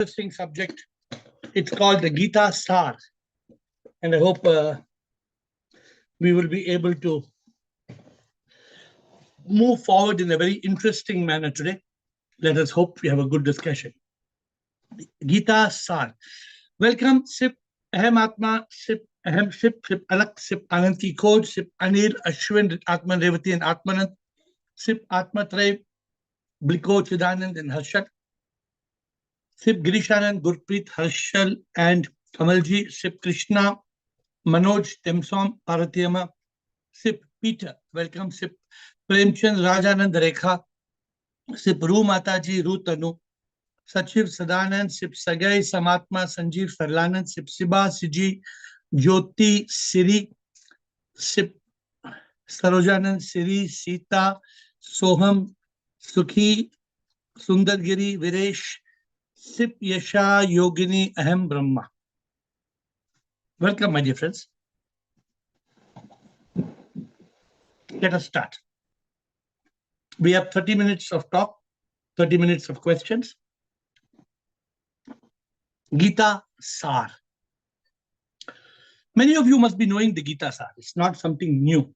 Interesting subject. It's called the Gita Sar, and I hope we will be able to move forward in a very interesting manner today. Let us hope we have a good discussion. Gita Sar. Welcome, Sip Ahem Atma, Sip Ahem Sip, Sip Alak, Sip Ananti Khoj, Sip Anil, Ashwin, Atman Revati, and Atmanand, Sip Atma Trai, Bliko, Chidanand, and Harshal. Sip Girishanand, Gurpreet, Harshal, and Kamalji, Sip Krishna, Manoj, Temsom, Paratiyama, Sip Peter, welcome, Sip Premchand, Rajanand Rekha, Sip Ru Mataji, Ru Tanu, Sachiv Sadanand, Sip Sagai, Samatma, Sanjeev Sarlanand, Sip Siba, Siji, Jyoti, Siri, Sip Sarojanand, Siri, Sita, Soham, Sukhi, Sundargiri, Viresh, Sip Yasha, Yogini, Ahem Brahma. Welcome, my dear friends. Let us start. We have 30 minutes of talk, 30 minutes of questions. Gita Sar. Many of you must be knowing the Gita Sar. It's not something new.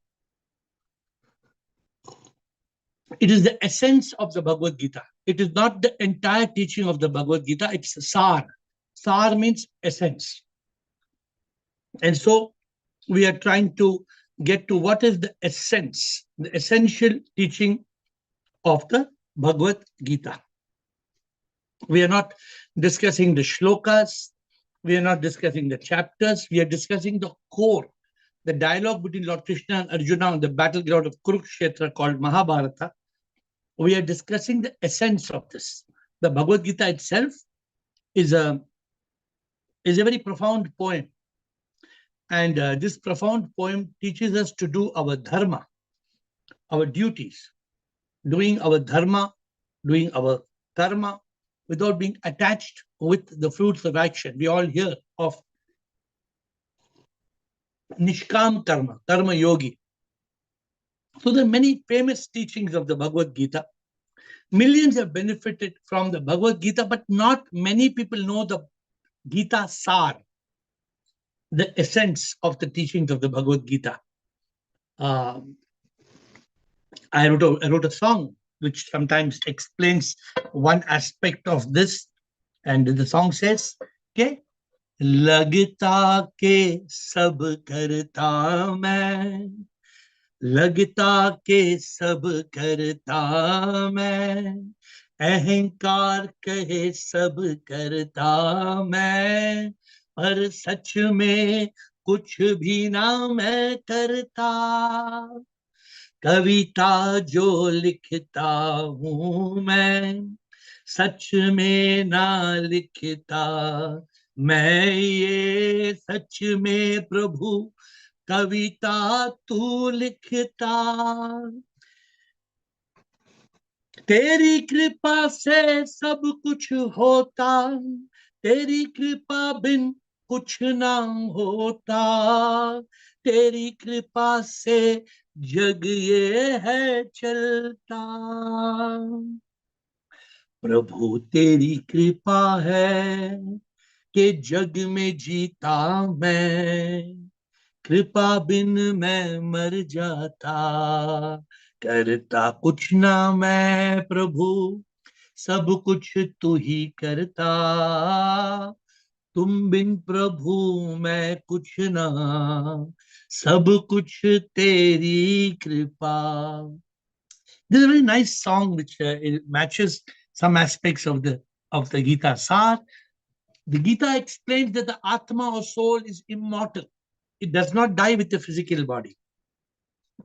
It is the essence of the Bhagavad Gita. It is not the entire teaching of the Bhagavad Gita. It's Sar. Sar means essence. And so we are trying to get to what is the essence, the essential teaching of the Bhagavad Gita. We are not discussing the shlokas. We are not discussing the chapters. We are discussing the core, the dialogue between Lord Krishna and Arjuna on the battleground of Kurukshetra called Mahabharata. We are discussing the essence of this. The Bhagavad Gita itself is a very profound poem. And this profound poem teaches us to do our dharma, our duties, doing our dharma, doing our karma, without being attached with the fruits of action. We all hear of Nishkam Karma, Karma Yogi. So there are many famous teachings of the Bhagavad Gita. Millions have benefited from the Bhagavad Gita, but not many people know the Gita Sar, the essence of the teachings of the Bhagavad Gita. I wrote a song which sometimes explains one aspect of this. And the song says, okay, Lagita ke sab karta main, Lagita ke sab karta main, Ahankar kahe sab karta main, par sach mein kuch bhi na main karta. कविता जो लिखता हूँ मैं सच में ना लिखता मैं ये सच में प्रभु कविता तू लिखता तेरी कृपा से सब कुछ होता तेरी कृपा बिन कुछ ना होता तेरी कृपा से जग ये है चलता प्रभु तेरी कृपा है कि जग में जीता मैं कृपा बिन मैं मर जाता करता कुछ ना मैं प्रभु सब कुछ तू ही करता तुम बिन प्रभु मैं कुछ ना सब कुछ तेरी कृपा. This is a very nice song which it matches some aspects of the Gita Sar. The Gita explains that the Atma or soul is immortal. It does not die with the physical body.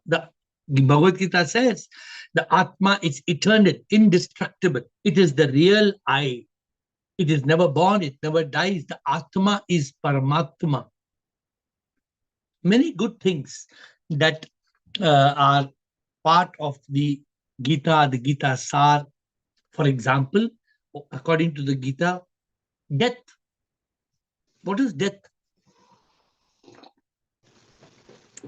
The Bhagavad Gita says the Atma is eternal, indestructible. It is the real I. It is never born, it never dies. The Atma is Paramatma. Many good things that are part of the Gita Sar. For example, according to the Gita, death. What is death?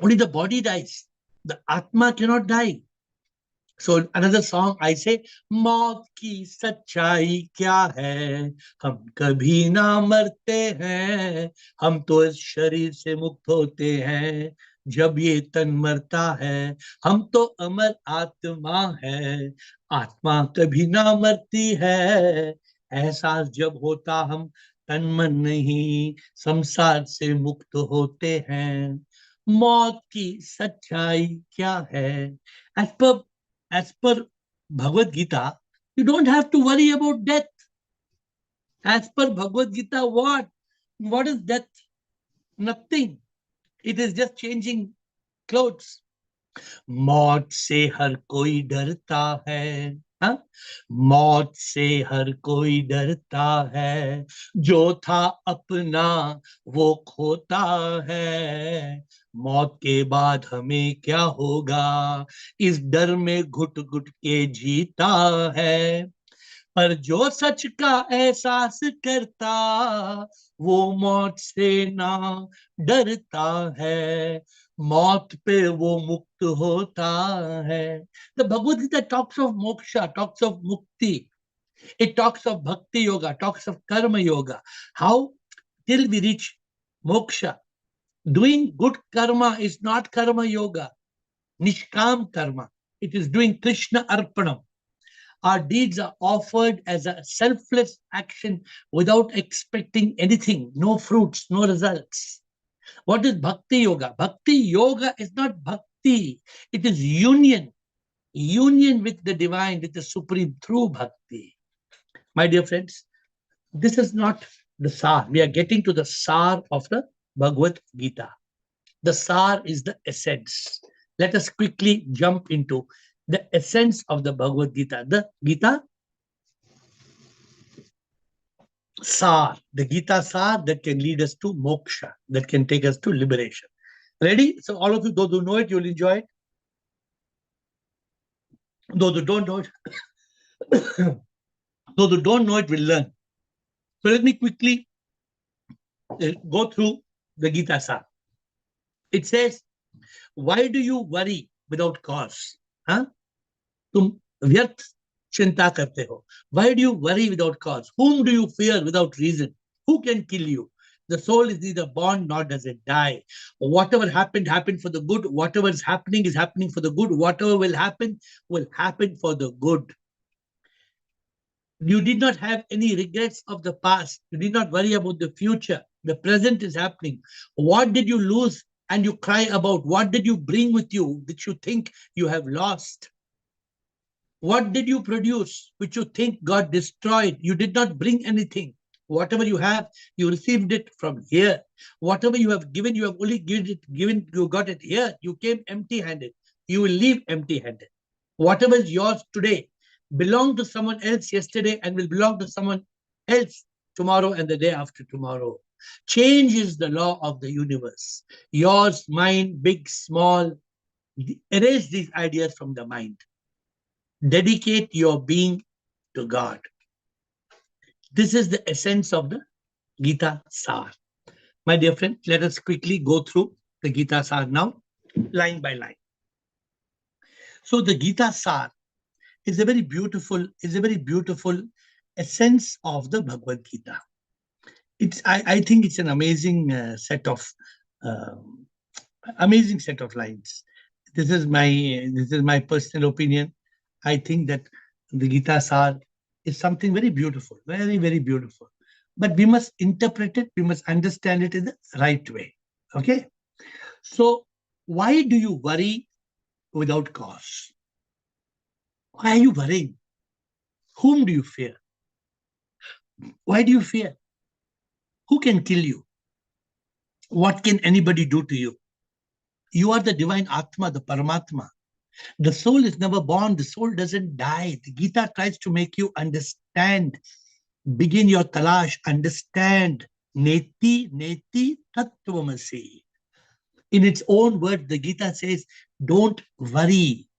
Only the body dies. The Atma cannot die. So another song I say, मौत की सच्चाई क्या है, हम कभी ना मरते हैं, हम तो इस शरीर से मुक्त होते हैं जब ये तन मरता है, हम तो अमर आत्मा है, आत्मा कभी ना मरती है, एहसास जब होता हम तन मन नहीं संसार से मुक्त होते हैं, मौत की सच्चाई क्या है. As per as per Bhagavad Gita, you don't have to worry about death. As per Bhagavad Gita, what is death? Nothing. It is just changing clothes. मौत से हर कोई डरता है, हाँ? मौत से हर कोई डरता है, जो था अपना वो खोता है, मौत के बाद हमें क्या होगा, इस डर में घुट घुट के जीता है, पर जो सच का एहसास करता वो मौत से ना डरता है, मौत पे वो मुक्त होता है. The Bhagavad Gita talks of moksha, talks of mukti. It talks of bhakti yoga, talks of karma yoga. How till we reach moksha? Doing good karma is not karma yoga, nishkam karma. It is doing Krishna arpanam. Our deeds are offered as a selfless action without expecting anything, no fruits, no results. What is Bhakti Yoga? Bhakti Yoga is not bhakti, it is union with the divine, with the supreme through bhakti. My dear friends, this is not the sar. We are getting to the sar of the Bhagavad Gita. The sar is the essence. Let us quickly jump into the essence of the Bhagavad Gita. The Gita Sar, the Gita Sar that can lead us to moksha, that can take us to liberation. Ready? So, all of you, those who know it, you'll enjoy it. Those who don't know it, those who don't know it will learn. So, let me quickly go through the Gita Sar. It says, why do you worry without cause? Huh? तुम व्यर्थ चिंता करते हो. Why do you worry without cause? Whom do you fear without reason? Who can kill you? The soul is neither born nor does it die. Whatever happened, happened for the good. Whatever is happening for the good. Whatever will happen for the good. You did not have any regrets of the past. You did not worry about the future. The present is happening. What did you lose and you cry about? What did you bring with you that you think you have lost? What did you produce which you think got destroyed? You did not bring anything. Whatever you have, you received it from here. Whatever you have given, you have only given, you got it here. You came empty handed. You will leave empty handed. Whatever is yours today belonged to someone else yesterday and will belong to someone else tomorrow and the day after tomorrow. Change is the law of the universe. Yours, mine, big, small. Erase these ideas from the mind. Dedicate your being to God. This is the essence of the Gita Sar. My dear friend, let us quickly go through the Gita Sar now, line by line. So the Gita Sar is a very beautiful essence of the Bhagavad Gita. I think it's an amazing set of lines. This is my personal opinion. I think that the Gita Sar is something very beautiful, very, very beautiful. But we must interpret it, we must understand it in the right way. Okay? So, why do you worry without cause? Why are you worrying? Whom do you fear? Why do you fear? Who can kill you? What can anybody do to you? You are the divine Atma, the Paramatma. The soul is never born, the soul doesn't die. The Gita tries to make you understand. Begin your talash, understand. Neti, neti, tattvamasi. In its own word, the Gita says, don't worry.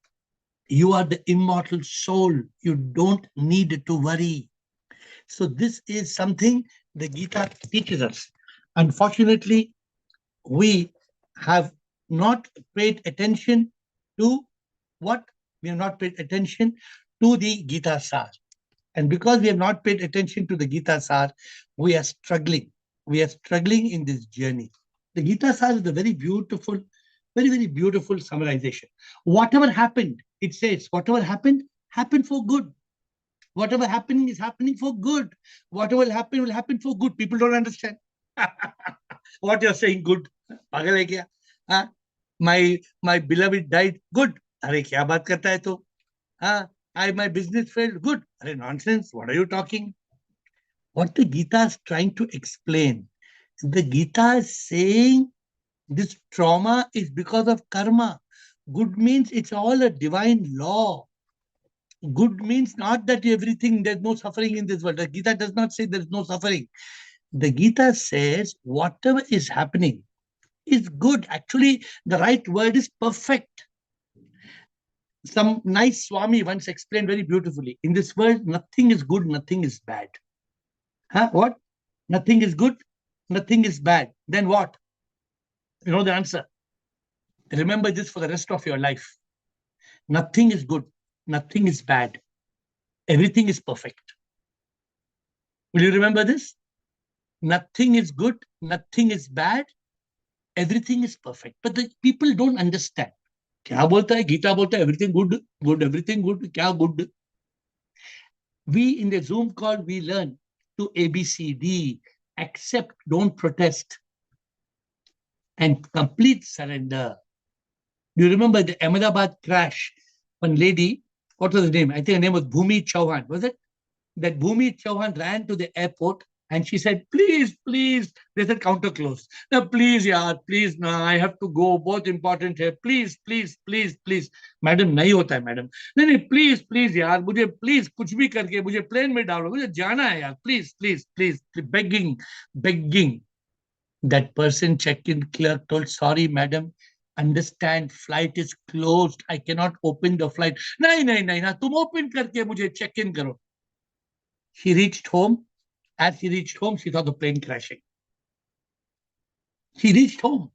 You are the immortal soul. You don't need to worry. So this is something the Gita teaches us. Unfortunately, we have not paid attention to what we have not paid attention to the Gita Sar. And because we have not paid attention to the Gita Sar, we are struggling. We are struggling in this journey. The Gita Sar is a very beautiful, very, very beautiful summarization. Whatever happened, it says, whatever happened, happened for good. Whatever happening is happening for good. Whatever will happen for good. People don't understand. What you're saying, good. पागल है क्या? हाँ? My beloved died. Good. अरे क्या बात करता है तू? हाँ? My business failed. Good. अरे nonsense. What are you talking? What the Gita is trying to explain, the Gita is saying this trauma is because of karma. Good means it's all a divine law. Good means not that everything, there's no suffering in this world. The Gita does not say there's no suffering. The Gita says whatever is happening is good. Actually, the right word is perfect. Some nice Swami once explained very beautifully. In this world, nothing is good, nothing is bad. Huh? What? Nothing is good, nothing is bad. Then what? You know the answer. Remember this for the rest of your life. Nothing is good, nothing is bad. Everything is perfect. Will you remember this? Nothing is good, nothing is bad, everything is perfect. But the people don't understand. क्या बोलता है गीता बोलता है everything good, good, everything good, क्या good? We in the Zoom call, we learn to ABCD, accept, don't protest, and complete surrender. Do you remember the Ahmedabad crash? One lady, what was her name? I think her name was Bhumi Chauhan, was it? That Bhumi Chauhan ran to the airport and she said, please, please. They said, counter closed. No, please, yaar, please, no, I have to go. Both important here. Please, please, please, please. Madam, nahi hota hai, madam. नहीं, please, please, yaar, मुझे please कुछ भी करके मुझे plane में डालो. मुझे जाना है यार. Please, please, please. Begging, begging. That person check-in clerk told, sorry, madam, understand, flight is closed. I cannot open the flight. नहीं, नहीं, नहीं, ना, तुम open करके मुझे check-in करो. She reached home. As she reached home, she saw the plane crashing. She reached home.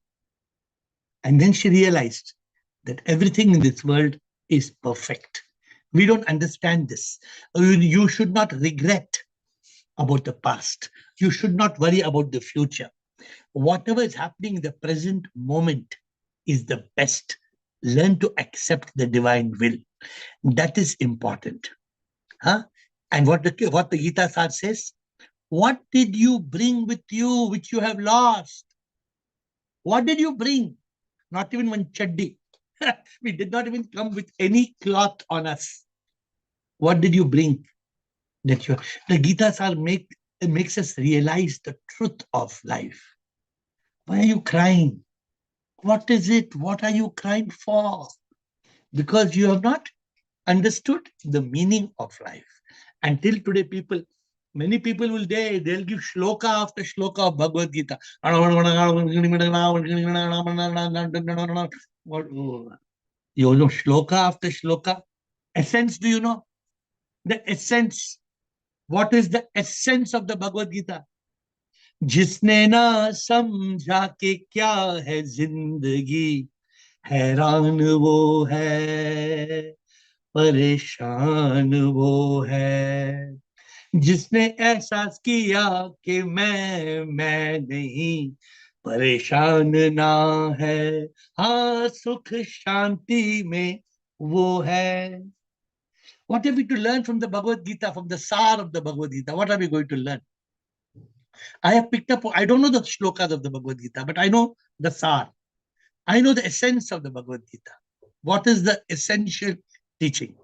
And then she realized that everything in this world is perfect. We don't understand this. You should not regret about the past. You should not worry about the future. Whatever is happening in the present moment is the best. Learn to accept the divine will. That is important. Huh? And what the Gita Sar says, what did you bring with you which you have lost? What did you bring? Not even one chaddi. We did not even come with any cloth on us. What did you bring? That you, the Gita Sar makes us realize the truth of life. Why are you crying? What is it? What are you crying for? Because you have not understood the meaning of life. Until today, many people will they'll give shloka after shloka of Bhagavad Gita. You know shloka after shloka. Essence, do you know? The essence. What is the essence of the Bhagavad Gita? जिसने ना समझा कि क्या है जिंदगी, हैरान वो है, परेशान वो है. जिसने एहसास किया कि मैं नहीं, परेशान ना है, हाँ सुख शांति में वो है. What are we to learn from the Bhagavad Gita, from the Sar of the Bhagavad Gita? What are we going to learn? I have picked up, I don't know the shlokas of the Bhagavad Gita, but I know the Sar. I know the essence of the Bhagavad Gita. What is the essential teaching?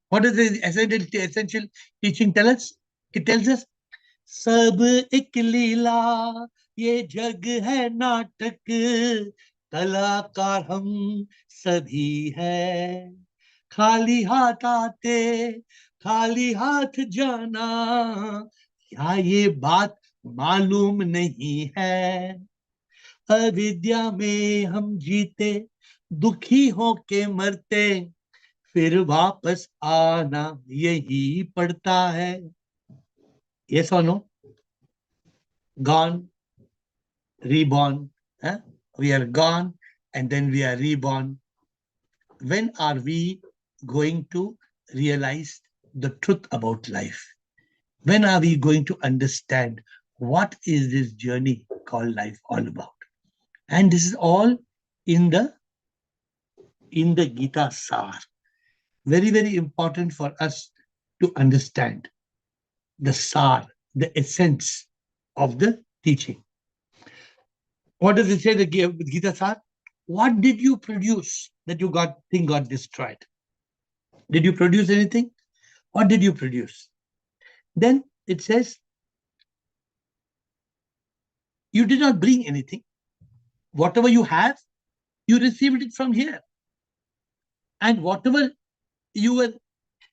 What does the essential teaching tell us? It tells us, सब एक लीला, ये जग है नाटक, कलाकार हम सभी है. खाली हाथ आते, खाली हाथ जाना, क्या ये बात मालूम नहीं है. अविद्या में हम जीते, दुखी होके मरते, फिर वापस आना यही पड़ता है. Yes or no? Gone, reborn. We are gone and then we are reborn. When are we going to realize the truth about life? When are we going to understand what is this journey called life all about? And this is all in the Gita Sar. Very, very important for us to understand the Sar, the essence of the teaching. What does it say, the Gita Sar? What did you produce that you got destroyed? Did you produce anything? What did you produce? Then it says, you did not bring anything. Whatever you have, you received it from here. And whatever you were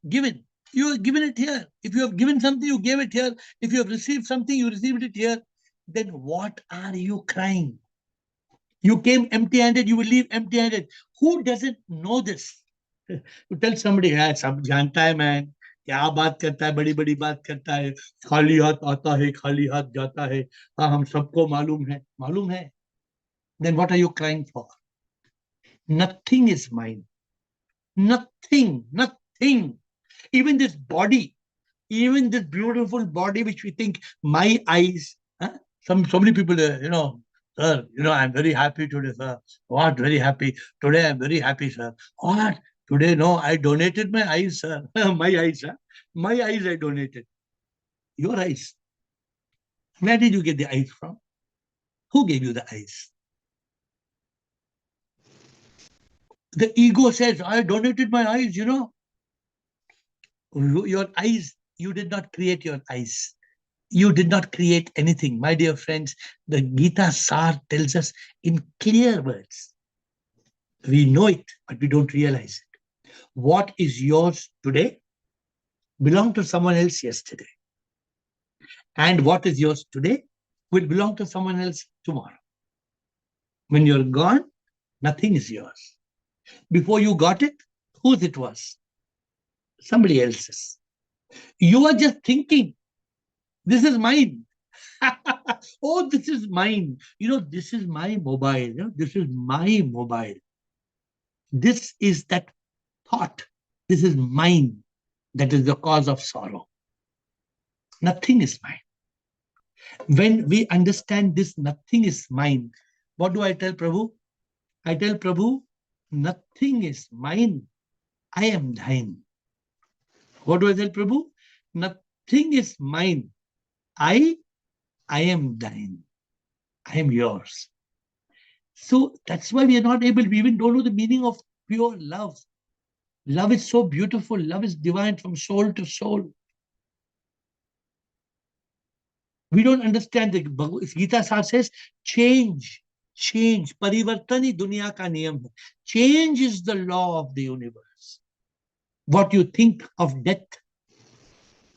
given, you were given it here. If you have given something, you gave it here. If you have received something, you received it here. Then what are you crying? You came empty-handed, you will leave empty-handed. Who doesn't know this? You tell somebody, yeah, सब जानता है man, क्या बात करता है, बड़ी बड़ी बात करता है, खाली हाथ आता है, खाली हाथ जाता है, हाँ हम सबको मालूम है. Then what are you crying for? Nothing is mine. Nothing. Even this body, even this beautiful body, which we think my eyes. Huh? So many people, sir, I'm very happy today, sir. What? Very happy. Today I'm very happy, sir. What? Today, no, I donated my eyes, sir. My eyes, sir. My eyes I donated. Your eyes. Where did you get the eyes from? Who gave you the eyes? The ego says, I donated my eyes, Your eyes, you did not create your eyes. You did not create anything. My dear friends, the Gita Sar tells us in clear words. We know it, but we don't realize it. What is yours today belonged to someone else yesterday. And what is yours today will belong to someone else tomorrow. When you're gone, nothing is yours. Before you got it, whose it was? Somebody else's. You are just thinking, this is mine. Oh, this is mine. This is my mobile. This is my mobile. This is that thought. This is mine. That is the cause of sorrow. Nothing is mine. When we understand this, nothing is mine, what do I tell Prabhu? I tell Prabhu, nothing is mine. I am thine. What do I tell Prabhu? Nothing is mine. I am thine. I am yours. So that's why we are not able, we even don't know the meaning of pure love. Love is so beautiful. Love is divine from soul to soul. We don't understand. The Gita Sar says, change. Parivartani dunya ka niyam hai. Change is the law of the universe. What you think of death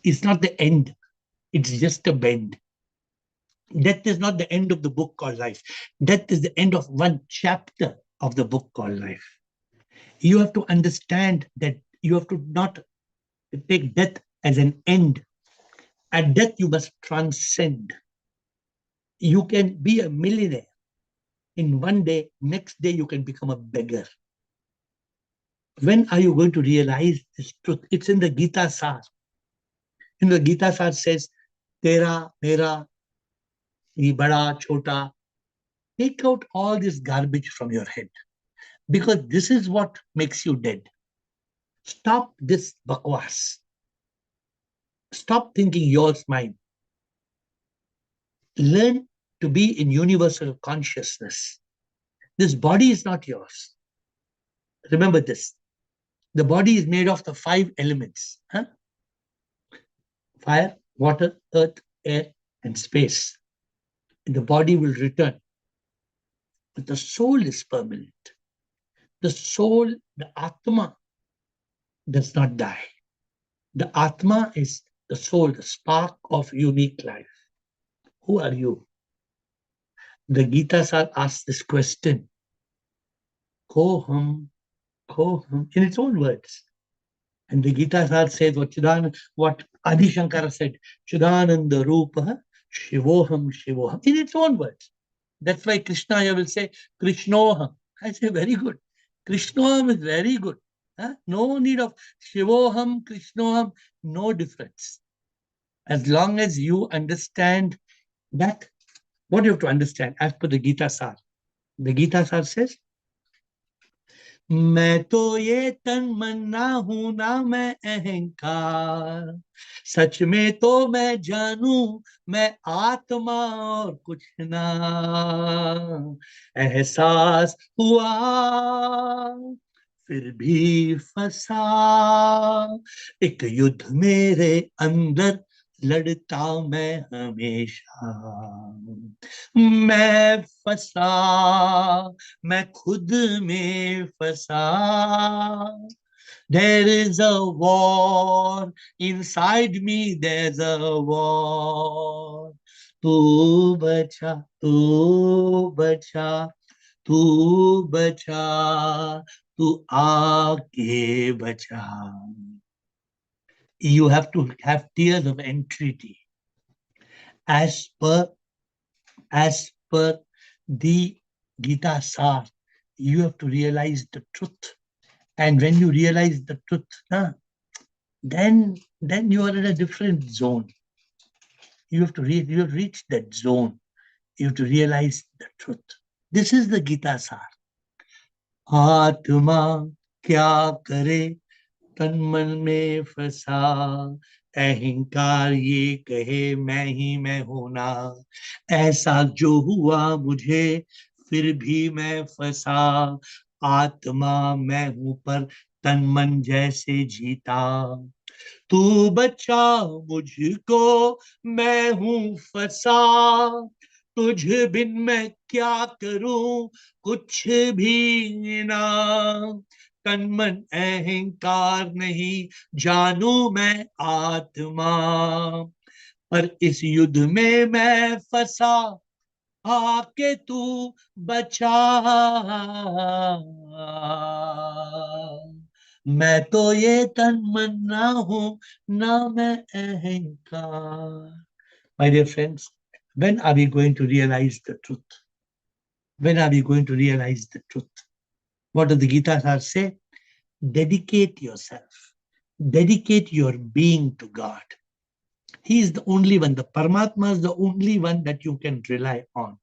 is not the end. It's just a bend. Death is not the end of the book called life. Death is the end of one chapter of the book called life. You have to understand that you have to not take death as an end. At death, you must transcend. You can be a millionaire in one day, next day you can become a beggar. When are you going to realize this truth? It's in the Gita Sar. In the Gita Sar says, Tera, Mera, Ye Bada, Chota. Take out all this garbage from your head. Because this is what makes you dead. Stop this bakwas. Stop thinking yours, mine. Learn to be in universal consciousness. This body is not yours. Remember this. The body is made of the 5 elements. Fire, water, earth, air, and space. And the body will return. But the soul is permanent. The soul, the Atma, does not die. The Atma is the soul, the spark of unique life. Who are you? The Gita Sar asks this question. Koham, in its own words. And the Gita Sar says what Adi Shankara said, Chidananda Rupa, Shivoham. In its own words. That's why Krishna here will say, Krishnoham. I say, very good. Krishnoham is very good. No need of Shivoham, Krishnoham, no difference. As long as you understand that, what you have to understand as per the Gita Sar. The Gita Sar says, मैं तो ये तन मन ना हूं ना मैं अहंकार, सच में तो मैं जानू मैं आत्मा और कुछ ना, एहसास हुआ फिर भी फंसा, एक युद्ध मेरे अंदर लड़ता मैं हमेशा, मैं फंसा, मैं खुद में फंसा, there is a war inside me, there's a war, तू बचा तू बचा तू बचा तू आके बचा. You have to have tears of entreaty as per the Gita Sar. You have to realize the truth, and when you realize the truth, then you are in a different zone. You have to you have reached that zone. You have to realize the truth. This is the Gita Sar. आत्मा क्या करे तन मन में फंसा, अहंकार ये कहे मैं होना, ऐसा जो हुआ मुझे फिर भी मैं फंसा, आत्मा मैं हूं पर तन मन जैसे जीता, तू बचा मुझको मैं हूं फंसा, तुझ बिन मैं क्या करूं कुछ भी ना, तन मन अहंकार नहीं जानू मैं आत्मा, पर इस युद्ध में मैं फंसा आके तू बचा, मैं तो ये तन मन ना हूं ना मैं अहंकार. My dear friends, when are we going to realize the truth? When are we going to realize the truth? What does the Gita Sar say? Dedicate yourself. Dedicate your being to God. He is the only one. The Paramatma is the only one that you can rely on.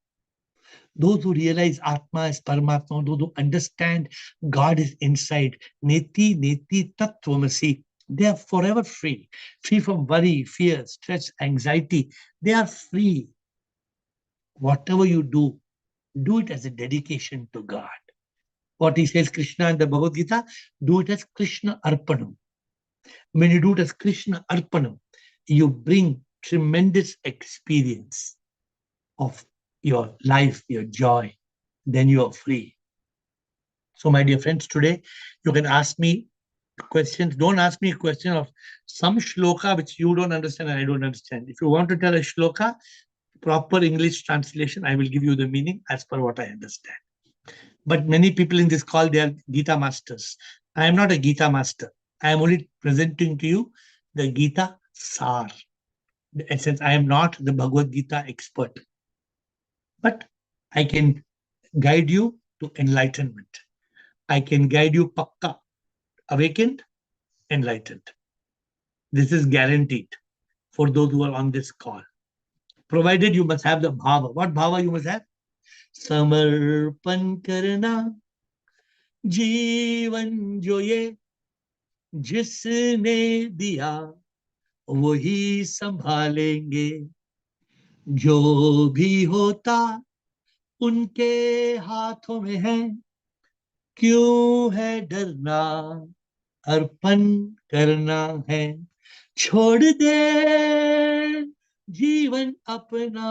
Those who realize Atma is Paramatma, those who understand God is inside, Neti Neti Tattvamasi, they are forever free. Free from worry, fear, stress, anxiety. They are free. Whatever you do it as a dedication to God. What he says, Krishna in the Bhagavad Gita, do it as Krishna Arpanam. When you do it as Krishna Arpanam, you bring tremendous experience of your life, your joy. Then you are free. So, my dear friends, today you can ask me questions. Don't ask me a question of some shloka which you don't understand and I don't understand. If you want to tell a shloka, proper English translation, I will give you the meaning as per what I understand. But many people in this call, they are Gita masters. I am not a Gita master. I am only presenting to you the Gita Sar. The essence, I am not the Bhagavad Gita expert. But I can guide you to enlightenment. I can guide you pakka, awakened, enlightened. This is guaranteed for those who are on this call. Provided you must have the bhava. What bhava you must have? समर्पण करना जीवन जो ये जिसने दिया वही संभालेंगे, जो भी होता उनके हाथों में है, क्यों है डरना, अर्पण करना है, छोड़ दे जीवन अपना,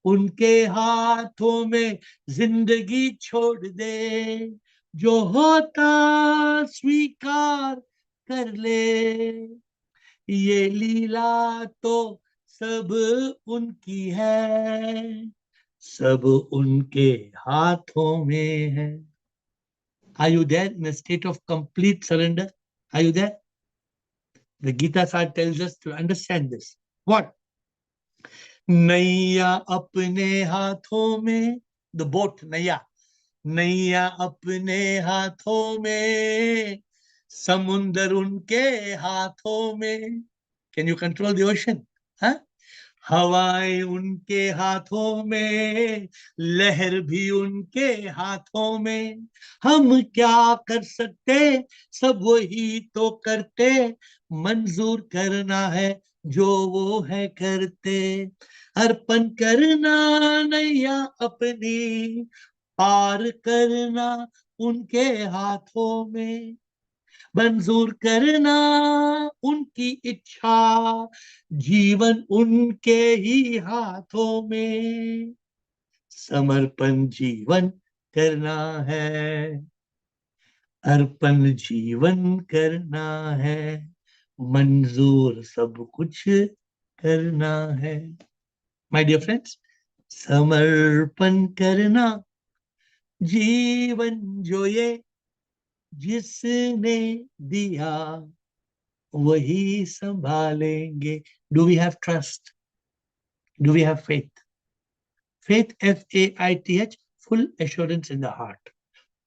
उनके हाथों में जिंदगी छोड़ दे, जो होता स्वीकार कर ले, ये लीला तो सब उनकी है, सब उनके हाथों में है. Are you there in a state of complete surrender? Are you there? The Gita Sar tells us to understand this. What? नैया अपने हाथों में, the boat, नैया. नैया अपने हाथों में, समुंदर उनके हाथों में. Can you control the ocean? Huh? हवाएं उनके हाथों में, लहर भी उनके हाथों में. हम क्या कर सकते, सब वही तो करते, मंजूर करना है जो वो है करते. अर्पण करना नैया अपनी, पार करना उनके हाथों में, मंजूर करना उनकी इच्छा, जीवन उनके ही हाथों में, समर्पण जीवन करना है, अर्पण जीवन करना है, मंजूर सब कुछ करना है. माय डियर फ्रेंड्स, समर्पण करना जीवन जो ये जिसने दिया वही संभालेंगे. Do we have trust? Do we have faith? Faith, Faith, full assurance in the heart.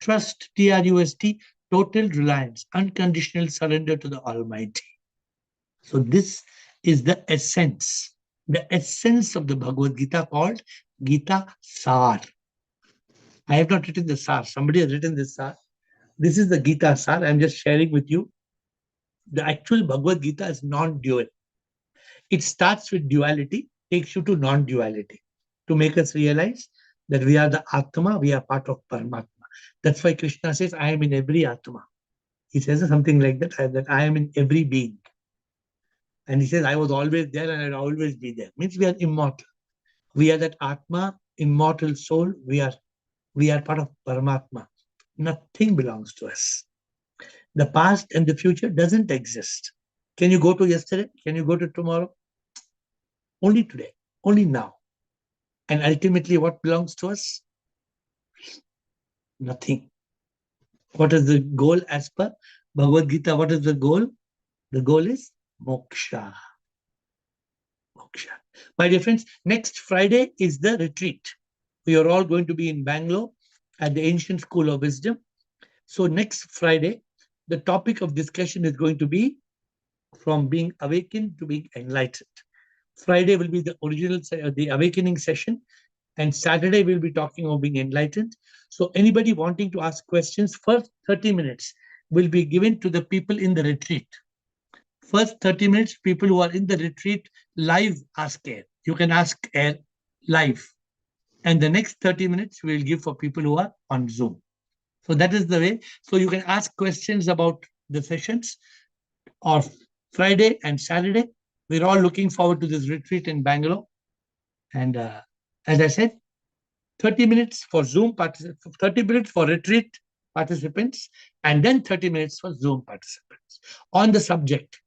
Trust, Trust, total reliance, unconditional surrender to the Almighty. So this is the essence of the Bhagavad Gita, called Gita Sar. I have not written the Sar. Somebody has written this Sar. This is the Gita Sar. I'm just sharing with you. The actual Bhagavad Gita is non-dual. It starts with duality, takes you to non-duality, to make us realize that we are the Atma, we are part of Paramatma. That's why Krishna says, I am in every Atma. He says something like that I am in every being. And he says, I was always there and I'll always be there. Means we are immortal. We are that Atma, immortal soul. We are part of Paramatma. Nothing belongs to us. The past and the future doesn't exist. Can you go to yesterday? Can you go to tomorrow? Only today, only now. And ultimately, what belongs to us? Nothing. What is the goal as per Bhagavad Gita? What is the goal? The goal is moksha. Moksha. My dear friends, next Friday is the retreat. We are all going to be in Bangalore at the Ancient School of Wisdom. So next Friday, the topic of discussion is going to be from being awakened to being enlightened. Friday will be the original, the awakening session, and Saturday we'll be talking about being enlightened. So anybody wanting to ask questions, first 30 minutes will be given to the people in the retreat. First 30 minutes, people who are in the retreat live ask AiR. You can ask AiR live. And the next 30 minutes we'll give for people who are on Zoom. So that is the way. So you can ask questions about the sessions of Friday and Saturday. We're all looking forward to this retreat in Bangalore. And as I said, 30 minutes for Zoom participants, 30 minutes for retreat participants, and then 30 minutes for Zoom participants on the subject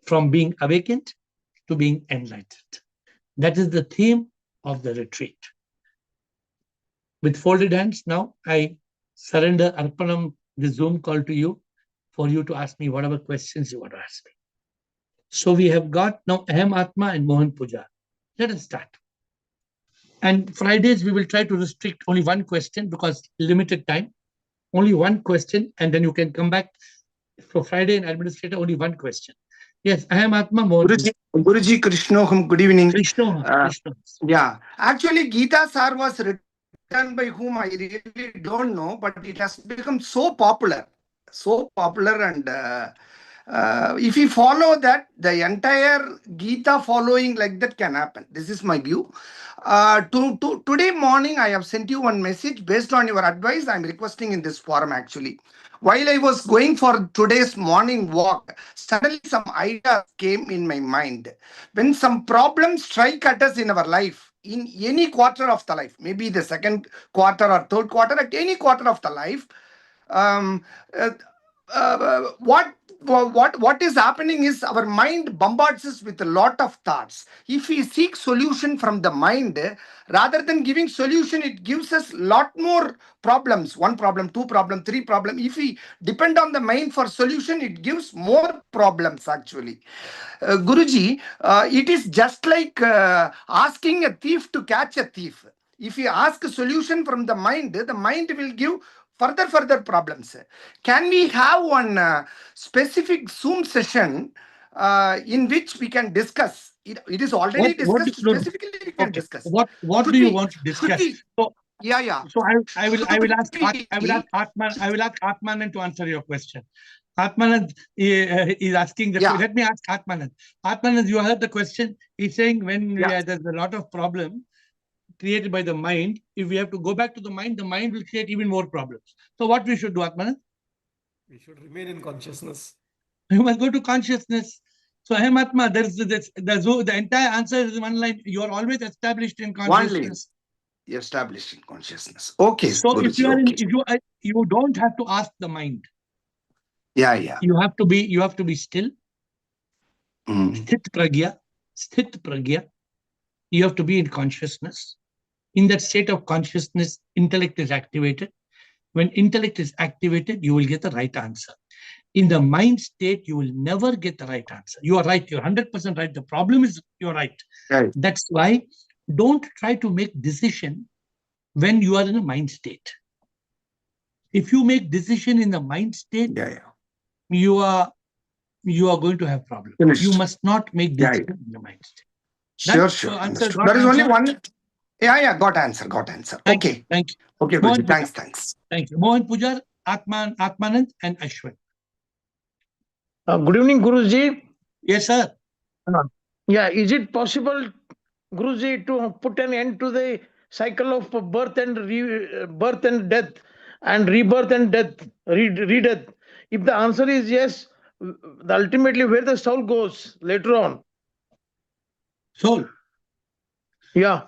from being awakened to being enlightened. That is the theme of the retreat. With folded hands, now I surrender Arpanam, the Zoom call to you, for you to ask me whatever questions you want to ask me. So we have got now Aham Atma and Mohan Puja. Let us start. And Fridays, we will try to restrict only one question because limited time. Only one question, and then you can come back. For Friday and administrator, only one question. Yes, Aham Atma, Mohan Puja. Guruji Krishnoham, good evening. Krishnoham. Yeah, actually, Gita Sar was written by whom I really don't know, but it has become so popular, and if we follow that, the entire Gita following like that can happen. This is my view. Today morning, I have sent you one message based on your advice. I'm requesting in this forum actually. While I was going for today's morning walk, suddenly some ideas came in my mind. When some problems strike at us in our life, in any quarter of the life, maybe the second quarter or third quarter, at any quarter of the life, um, uh, what is happening is our mind bombards us with a lot of thoughts. If we seek solution from the mind, rather than giving solution, it gives us lot more problems. One problem, two problem, three problem. If we depend on the mind for solution, it gives more problems actually. Guruji, it is just like asking a thief to catch a thief. If you ask a solution from the mind will give further problems. Can we have one specific Zoom session in which we can discuss? It is already What discussed. no, no. Specifically, we can Okay. discuss. What do you want to discuss? So Yeah. So I will ask Should Atmanan to answer your question. Atmanan is asking the Yeah. Let me ask Atmanan. Atmanan, you heard the question. He's saying when Yeah. there's a lot of problem created by the mind, if we have to go back to the mind will create even more problems. So what we should do, Atmanan? We should remain in consciousness. You must go to consciousness. So Atma, the entire answer is in one line. You are always established in consciousness. Established in consciousness. Okay. So Guruji, if you are okay. you don't have to ask the mind. Yeah. You have to be still. Sthit pragya. You have to be in consciousness. In that state of consciousness, intellect is activated. When intellect is activated, you will get the right answer. In the mind state, you will never get the right answer. You are right. You're 100% right. The problem is you're right. That's why don't try to make decision when you are in a mind state. If you make decision in the mind state, you are going to have problems. Finished. You must not make decision in the mind state. Sure. There is only one. Yeah. Got answer. Thank Okay. You. Thank you. Okay, Guruji. Thanks. Thank you. Mohan Pujar, Atmanand, and Ashwin. Good evening, Guruji. Yes, sir. Yeah, is it possible, Guruji, to put an end to the cycle of birth and death and rebirth and death, re-death? If the answer is yes, ultimately where the soul goes later on. Soul. Yeah.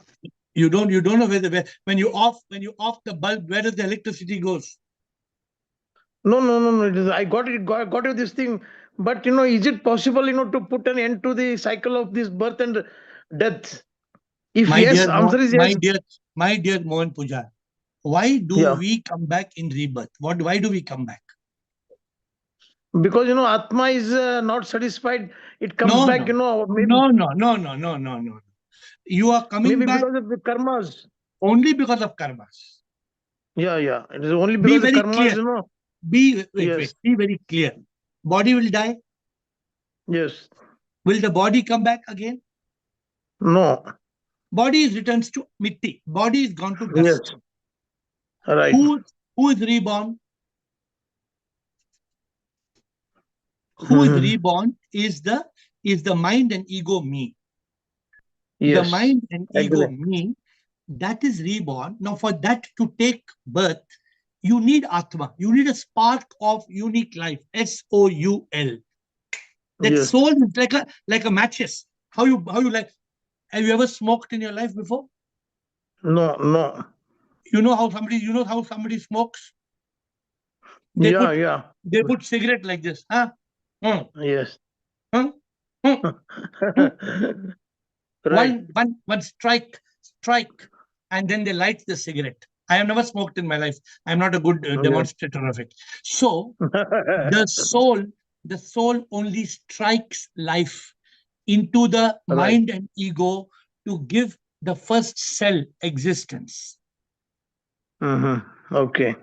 You don't know where when you off the bulb, where does the electricity goes? No. I got you this thing. But is it possible, to put an end to the cycle of this birth and death? If answer is yes. My dear Mohan Pujar, why do we come back in rebirth? Why do we come back? Because Atma is not satisfied. It comes back, maybe. No. You are coming back because of the karmas. Only because of karmas. Yeah. It is only because of karmas, clear. Be very clear. Body will die. Yes. Will the body come back again? No. Body returns to mitti. Body is gone to dust. Yes. Right. Who is reborn? Who is reborn is the mind and ego me. Yes. The mind and ego me, that is reborn. Now for that to take birth, you need Atma. You need a spark of unique life. SOUL. That soul is like a matches. How you like? Have you ever smoked in your life before? No. You know how somebody smokes? They put cigarette like this. Huh? Yes. Huh? Right. One strike, and then they light the cigarette. I have never smoked in my life. I'm not a good demonstrator of it. So the soul only strikes life into the mind and ego to give the first cell existence. Okay.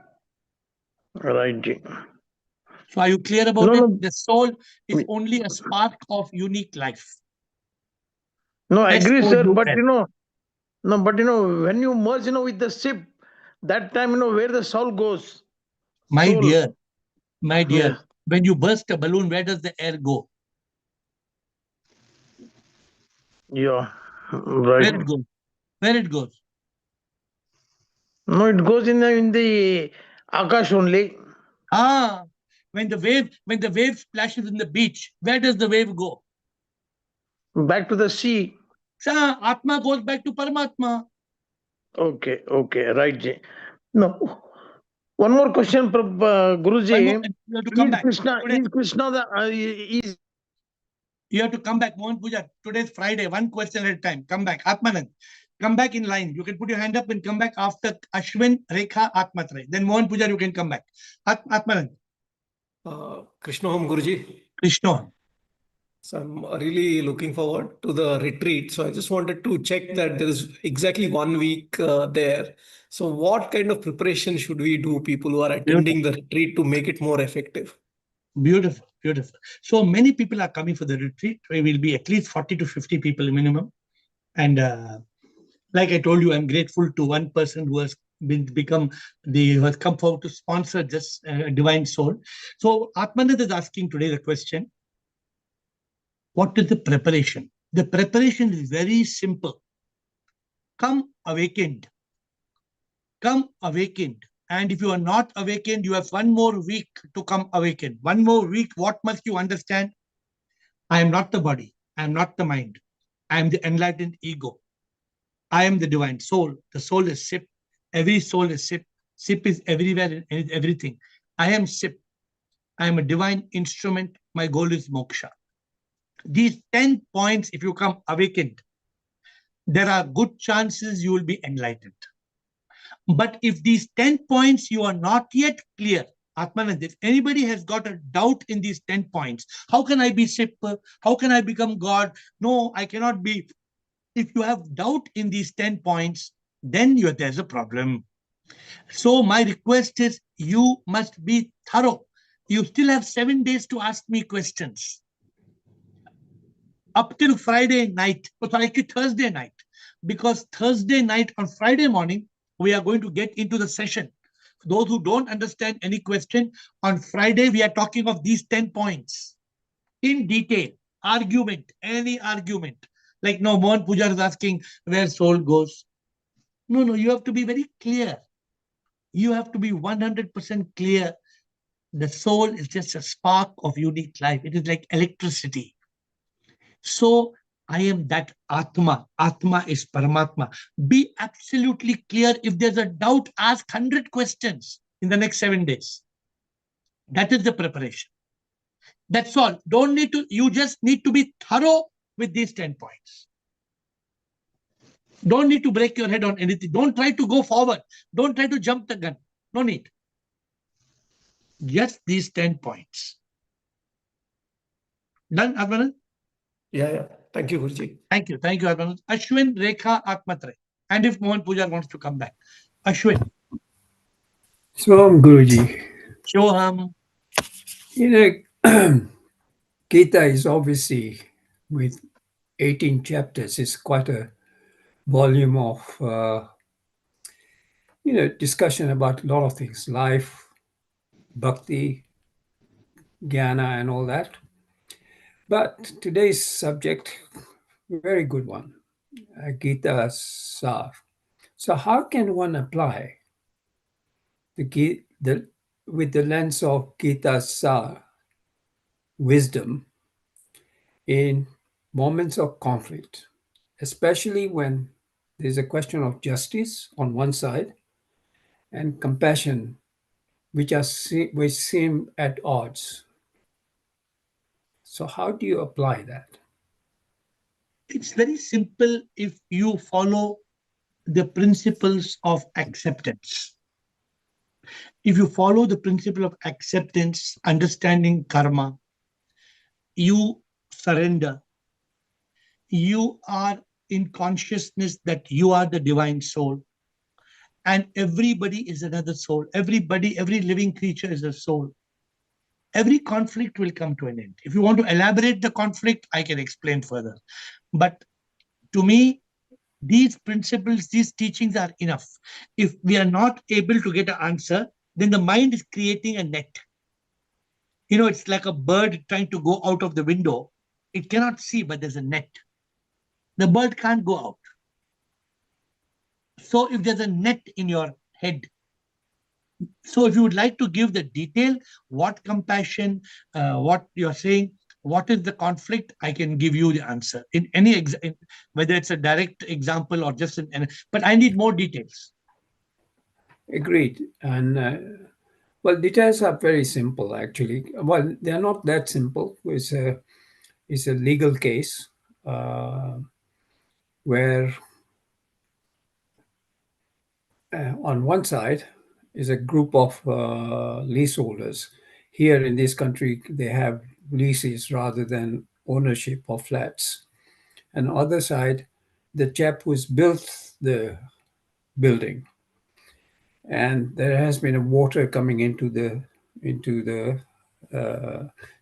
Right. So are you clear about it? The soul is only a spark of unique life. No, I agree, sir. But when you merge, with the ship, that time, where the soul goes. My dear, when you burst a balloon, where does the air go? Yeah, right. Where it goes? No, it goes in the Akash only. When the wave splashes in the beach, where does the wave go? Back to the sea. Atma goes back to Paramatma. Okay, right, Ji. No. One more question, Guruji. You have to come back. Is Krishna is you have to come back, Mohan Puja. Today's Friday, one question at a time. Come back. Atmanand. Come back in line. You can put your hand up and come back after Ashwin, Rekha, Atmatre. Then Mohan Puja, you can come back. Atmanand. Krishna Om Guruji. Krishna. So I'm really looking forward to the retreat. So I just wanted to check that there is exactly 1 week there. So what kind of preparation should we do, people who are attending the retreat, to make it more effective? Beautiful, beautiful. So many people are coming for the retreat. We will be at least 40 to 50 people minimum. And like I told you, I'm grateful to one person who has who has come forward to sponsor this Divine Soul. So Atmanand is asking today the question, what is the preparation? The preparation is very simple. Come awakened. Come awakened. And if you are not awakened, you have one more week to come awakened. One more week, what must you understand? I am not the body. I am not the mind. I am the enlightened ego. I am the divine soul. The soul is SIP. Every soul is SIP. SIP is everywhere and everything. I am SIP. I am a divine instrument. My goal is moksha. These 10 points, if you come awakened, there are good chances you will be enlightened. But if these 10 points you are not yet clear, Atmanand, if anybody has got a doubt in these 10 points, how can I be SIP? How can I become God? No, I cannot be. If you have doubt in these 10 points, then there's a problem. So my request is you must be thorough. You still have 7 days to ask me questions. Up till Friday night, Thursday night, because Thursday night on Friday morning, we are going to get into the session. For those who don't understand any question, on Friday, we are talking of these 10 points in detail, argument, any argument. Like, no, Mohan Pujar is asking where soul goes. No, you have to be very clear. You have to be 100% clear. The soul is just a spark of unique life. It is like electricity. So I am that Atma. Atma is Paramatma. Be absolutely clear. If there's a doubt, ask 100 questions in the next 7 days. That is the preparation. That's all. You just need to be thorough with these 10 points. Don't need to break your head on anything. Don't try to go forward. Don't try to jump the gun. No need. Just these 10 points. Done, Atmanand? Yeah. Thank you, Guruji. Thank you, Atmanand. Ashwin, Rekha, Atmatre. And if Mohan Pujar wants to come back. Ashwin. So, Guruji, Shoham. Gita is obviously, with 18 chapters, is quite a volume of, discussion about a lot of things, life, bhakti, jnana, and all that. But today's subject, very good one, Gita Sar. So how can one apply with the lens of Gita Sar wisdom in moments of conflict, especially when there's a question of justice on one side and compassion, which seem at odds? So how do you apply that? It's very simple if you follow the principles of acceptance. If you follow the principle of acceptance, understanding karma, you surrender. You are in consciousness that you are the divine soul. And everybody is another soul. Everybody, every living creature is a soul. Every conflict will come to an end. If you want to elaborate the conflict, I can explain further. But to me, these principles, these teachings are enough. If we are not able to get an answer, then the mind is creating a net. It's like a bird trying to go out of the window. It cannot see, but there's a net. The bird can't go out. So if there's a net in your head, so if you would like to give the detail, what compassion, what you're saying, what is the conflict, I can give you the answer in any whether it's a direct example or just but I need more details. Agreed. And well, details are very simple, actually. Well, they're not that simple. It's a legal case where on one side is a group of leaseholders. Here in this country, they have leases rather than ownership of flats. And on the other side, the chap who's built the building, and there has been a water coming into the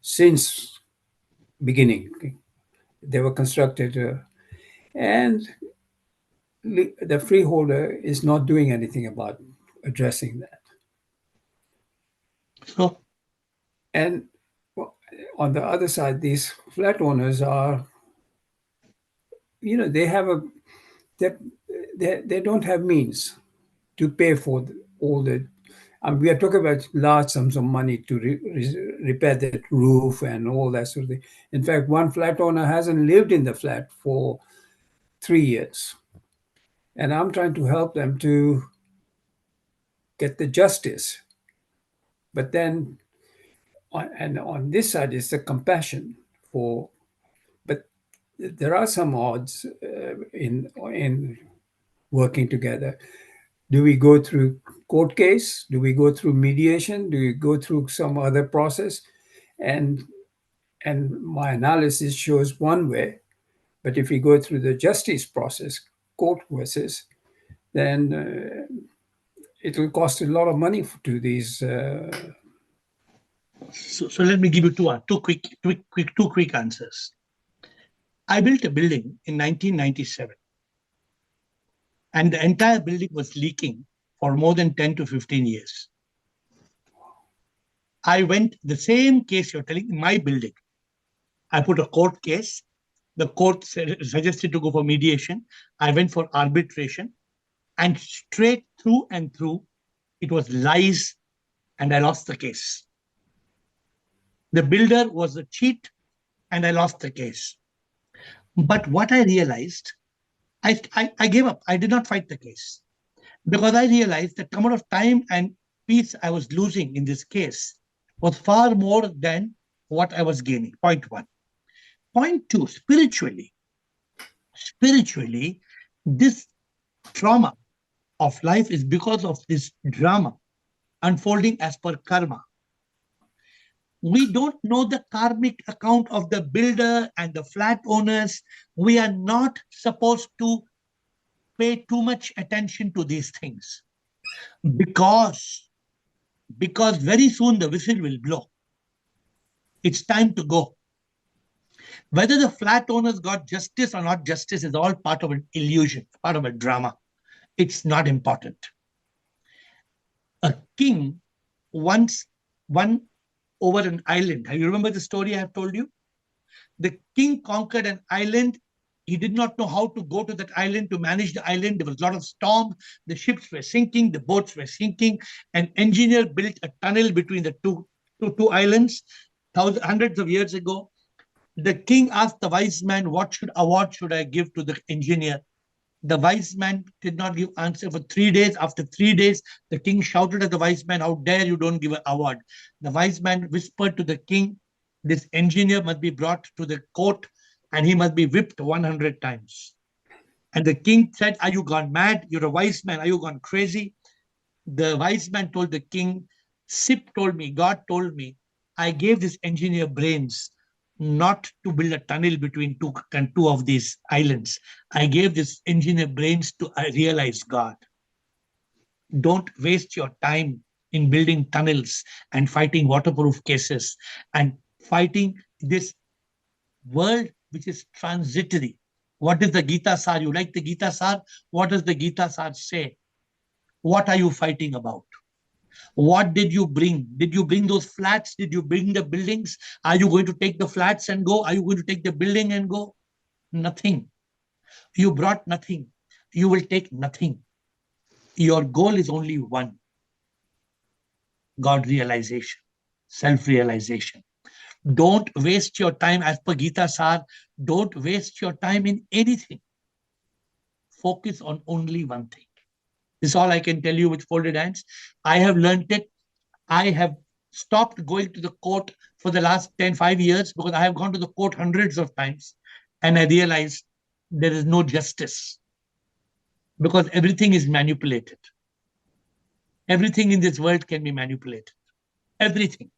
since beginning. They were constructed, and the freeholder is not doing anything about addressing that. So, And on the other side, these flat owners are, they have they don't have means to pay for all the. We are talking about large sums of money to repair that roof and all that sort of thing. In fact, one flat owner hasn't lived in the flat for 3 years, and I'm trying to help them to get the justice. But then, on this side is the compassion for. But there are some odds in working together. Do we go through court case? Do we go through mediation? Do we go through some other process? And my analysis shows one way, but if we go through the justice process, court versus, then it will cost a lot of money to these. So let me give you two quick answers. I built a building in 1997, and the entire building was leaking for more than 10 to 15 years. I went the same case you're telling in my building. I put a court case. The court suggested to go for mediation. I went for arbitration, and straight through and through, it was lies, and I lost the case. The builder was a cheat, and I lost the case. But what I realized, I gave up. I did not fight the case because I realized the amount of time and peace I was losing in this case was far more than what I was gaining. Point one. Point two, spiritually, this trauma of life is because of this drama unfolding as per karma. We don't know the karmic account of the builder and the flat owners. We are not supposed to pay too much attention to these things because very soon the whistle will blow. It's time to go. Whether the flat owners got justice or not justice is all part of an illusion, part of a drama. It's not important. A king once won over an island. You remember the story I have told you? The king conquered an island. He did not know how to go to that island, to manage the island. There was a lot of storm. The ships were sinking. The boats were sinking. An engineer built a tunnel between the two islands hundreds of years ago. The king asked the wise man, what award should I give to the engineer? The wise man did not give answer for 3 days. After 3 days, the king shouted at the wise man, how dare you don't give an award? The wise man whispered to the king, this engineer must be brought to the court and he must be whipped 100 times. And the king said, are you gone mad? You're a wise man. Are you gone crazy? The wise man told the king, Sip told me, God told me, I gave this engineer brains not to build a tunnel between two of these islands. I gave this engineer brains to realize God. Don't waste your time in building tunnels and fighting waterproof cases and fighting this world which is transitory. What is the Gita Sar? You like the Gita Sar? What does the Gita Sar say? What are you fighting about? What did you bring? Did you bring those flats? Did you bring the buildings? Are you going to take the flats and go? Are you going to take the building and go? Nothing. You brought nothing. You will take nothing. Your goal is only one. God realization, self-realization. Don't waste your time as per Gita Sar. Don't waste your time in anything. Focus on only one thing. This is all I can tell you with folded hands. I have learned it. I have stopped going to the court for the last 5 years because I have gone to the court hundreds of times and I realized there is no justice because everything is manipulated. Everything in this world can be manipulated. Everything.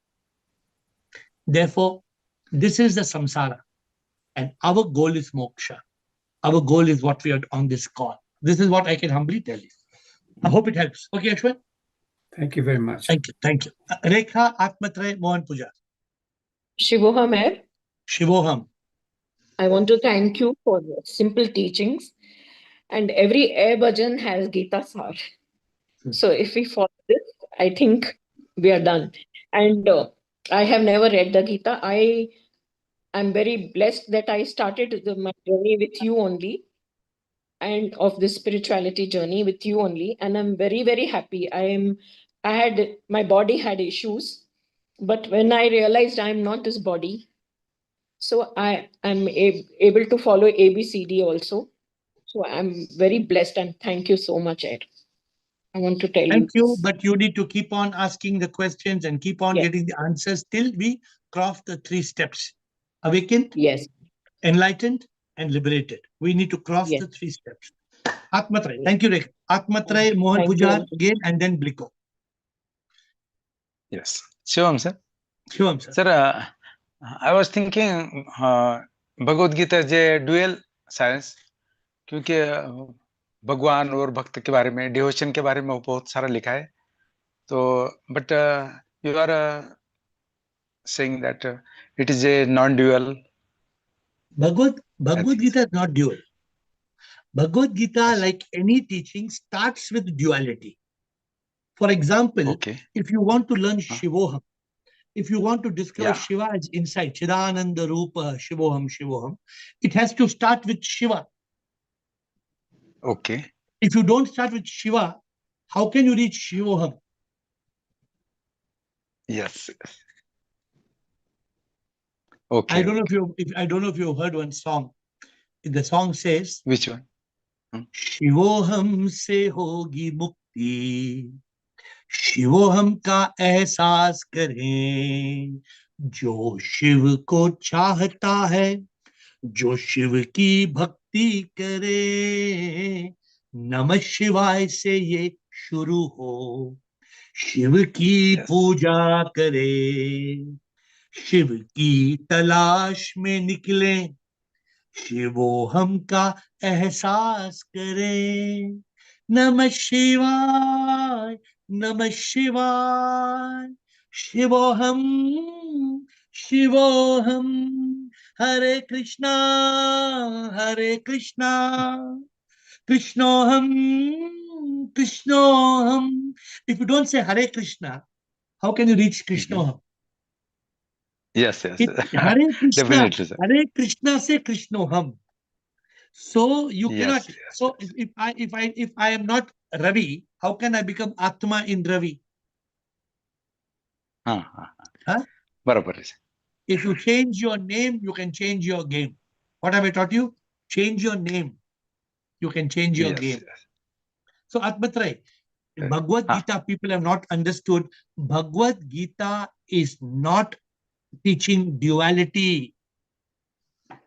Therefore, this is the samsara. And our goal is moksha. Our goal is what we are on this call. This is what I can humbly tell you. I hope it helps. Okay, Ashwin? Thank you very much. Thank you. Thank you. Rekha, Atmatray, Mohan Puja. Shivoham AiR, Shivoham. I want to thank you for the simple teachings. And every AiR bhajan has Gita Sar. So if we follow this, I think we are done. And I have never read the Gita. I am very blessed that I started my journey with you only, and of this spirituality journey with you only. And I'm very, very happy. My body had issues, but when I realized I'm not this body, so I am able to follow ABCD also. So I'm very blessed, and thank you so much, AiR. I want to tell Thank you you. this. But you need to keep on asking the questions and keep on Yes. getting the answers till we cross the 3 steps. Awakened, Yes. enlightened, and liberated. We need to cross Yes. the 3 steps. Atmatray. Thank you, Rekha. Atmatray, Mohan Thank you. Pujar again, and then Bliko. Yes. Shivam, sir. Shivam, sir. Sir, I was thinking Bhagavad Gita जे dual science, क्योंकि भगवान और भक्त के बारे में, devotion के बारे में बहुत सारा लिखा है. तो but you are saying that it is a non-dual. Bhagavad think Gita is not dual. Bhagavad Gita, Yes. like any teaching, starts with duality. For example, Okay. if you want to learn Huh? Shivoham, if you want to discover Yeah. Shiva as inside, Chidananda Rupa, Shivoham, Shivoham, it has to start with Shiva. Okay. If you don't start with Shiva, how can you reach Shivoham? Yes. Okay. I don't know okay. I don't know if you've heard one song. The song says, Which one? शिवोहम से होगी मुक्ति, शिवोहम का एहसास करें, जो शिव को चाहता है, जो शिव की भक्ति करे, नमः शिवाय से ये शुरू हो, शिव की Yes. पूजा करे, शिव की तलाश में निकले, शिवोहम का एहसास करें, नमः शिवाय, नमः शिवाय, शिवोहम, शिवोहम, हरे कृष्णा, हरे Krishna, कृष्णोहम, कृष्णोहम. If you don't say Hare Krishna, how can you reach Krishnoham? Yes. Yes. Hare Krishna, Definitely, sir. Hare Krishna se Krishnoham. So you Yes, cannot. yes, So yes. if I am not Ravi, how can I become Atma in Ravi? Huh? बराबर है, sir. If you change your name, you can change your game. What have I taught you? Change your name. You can change your Yes, game. yes. So Atmatray, Yes. Bhagavad Gita, people have not understood. Bhagavad Gita is not teaching duality.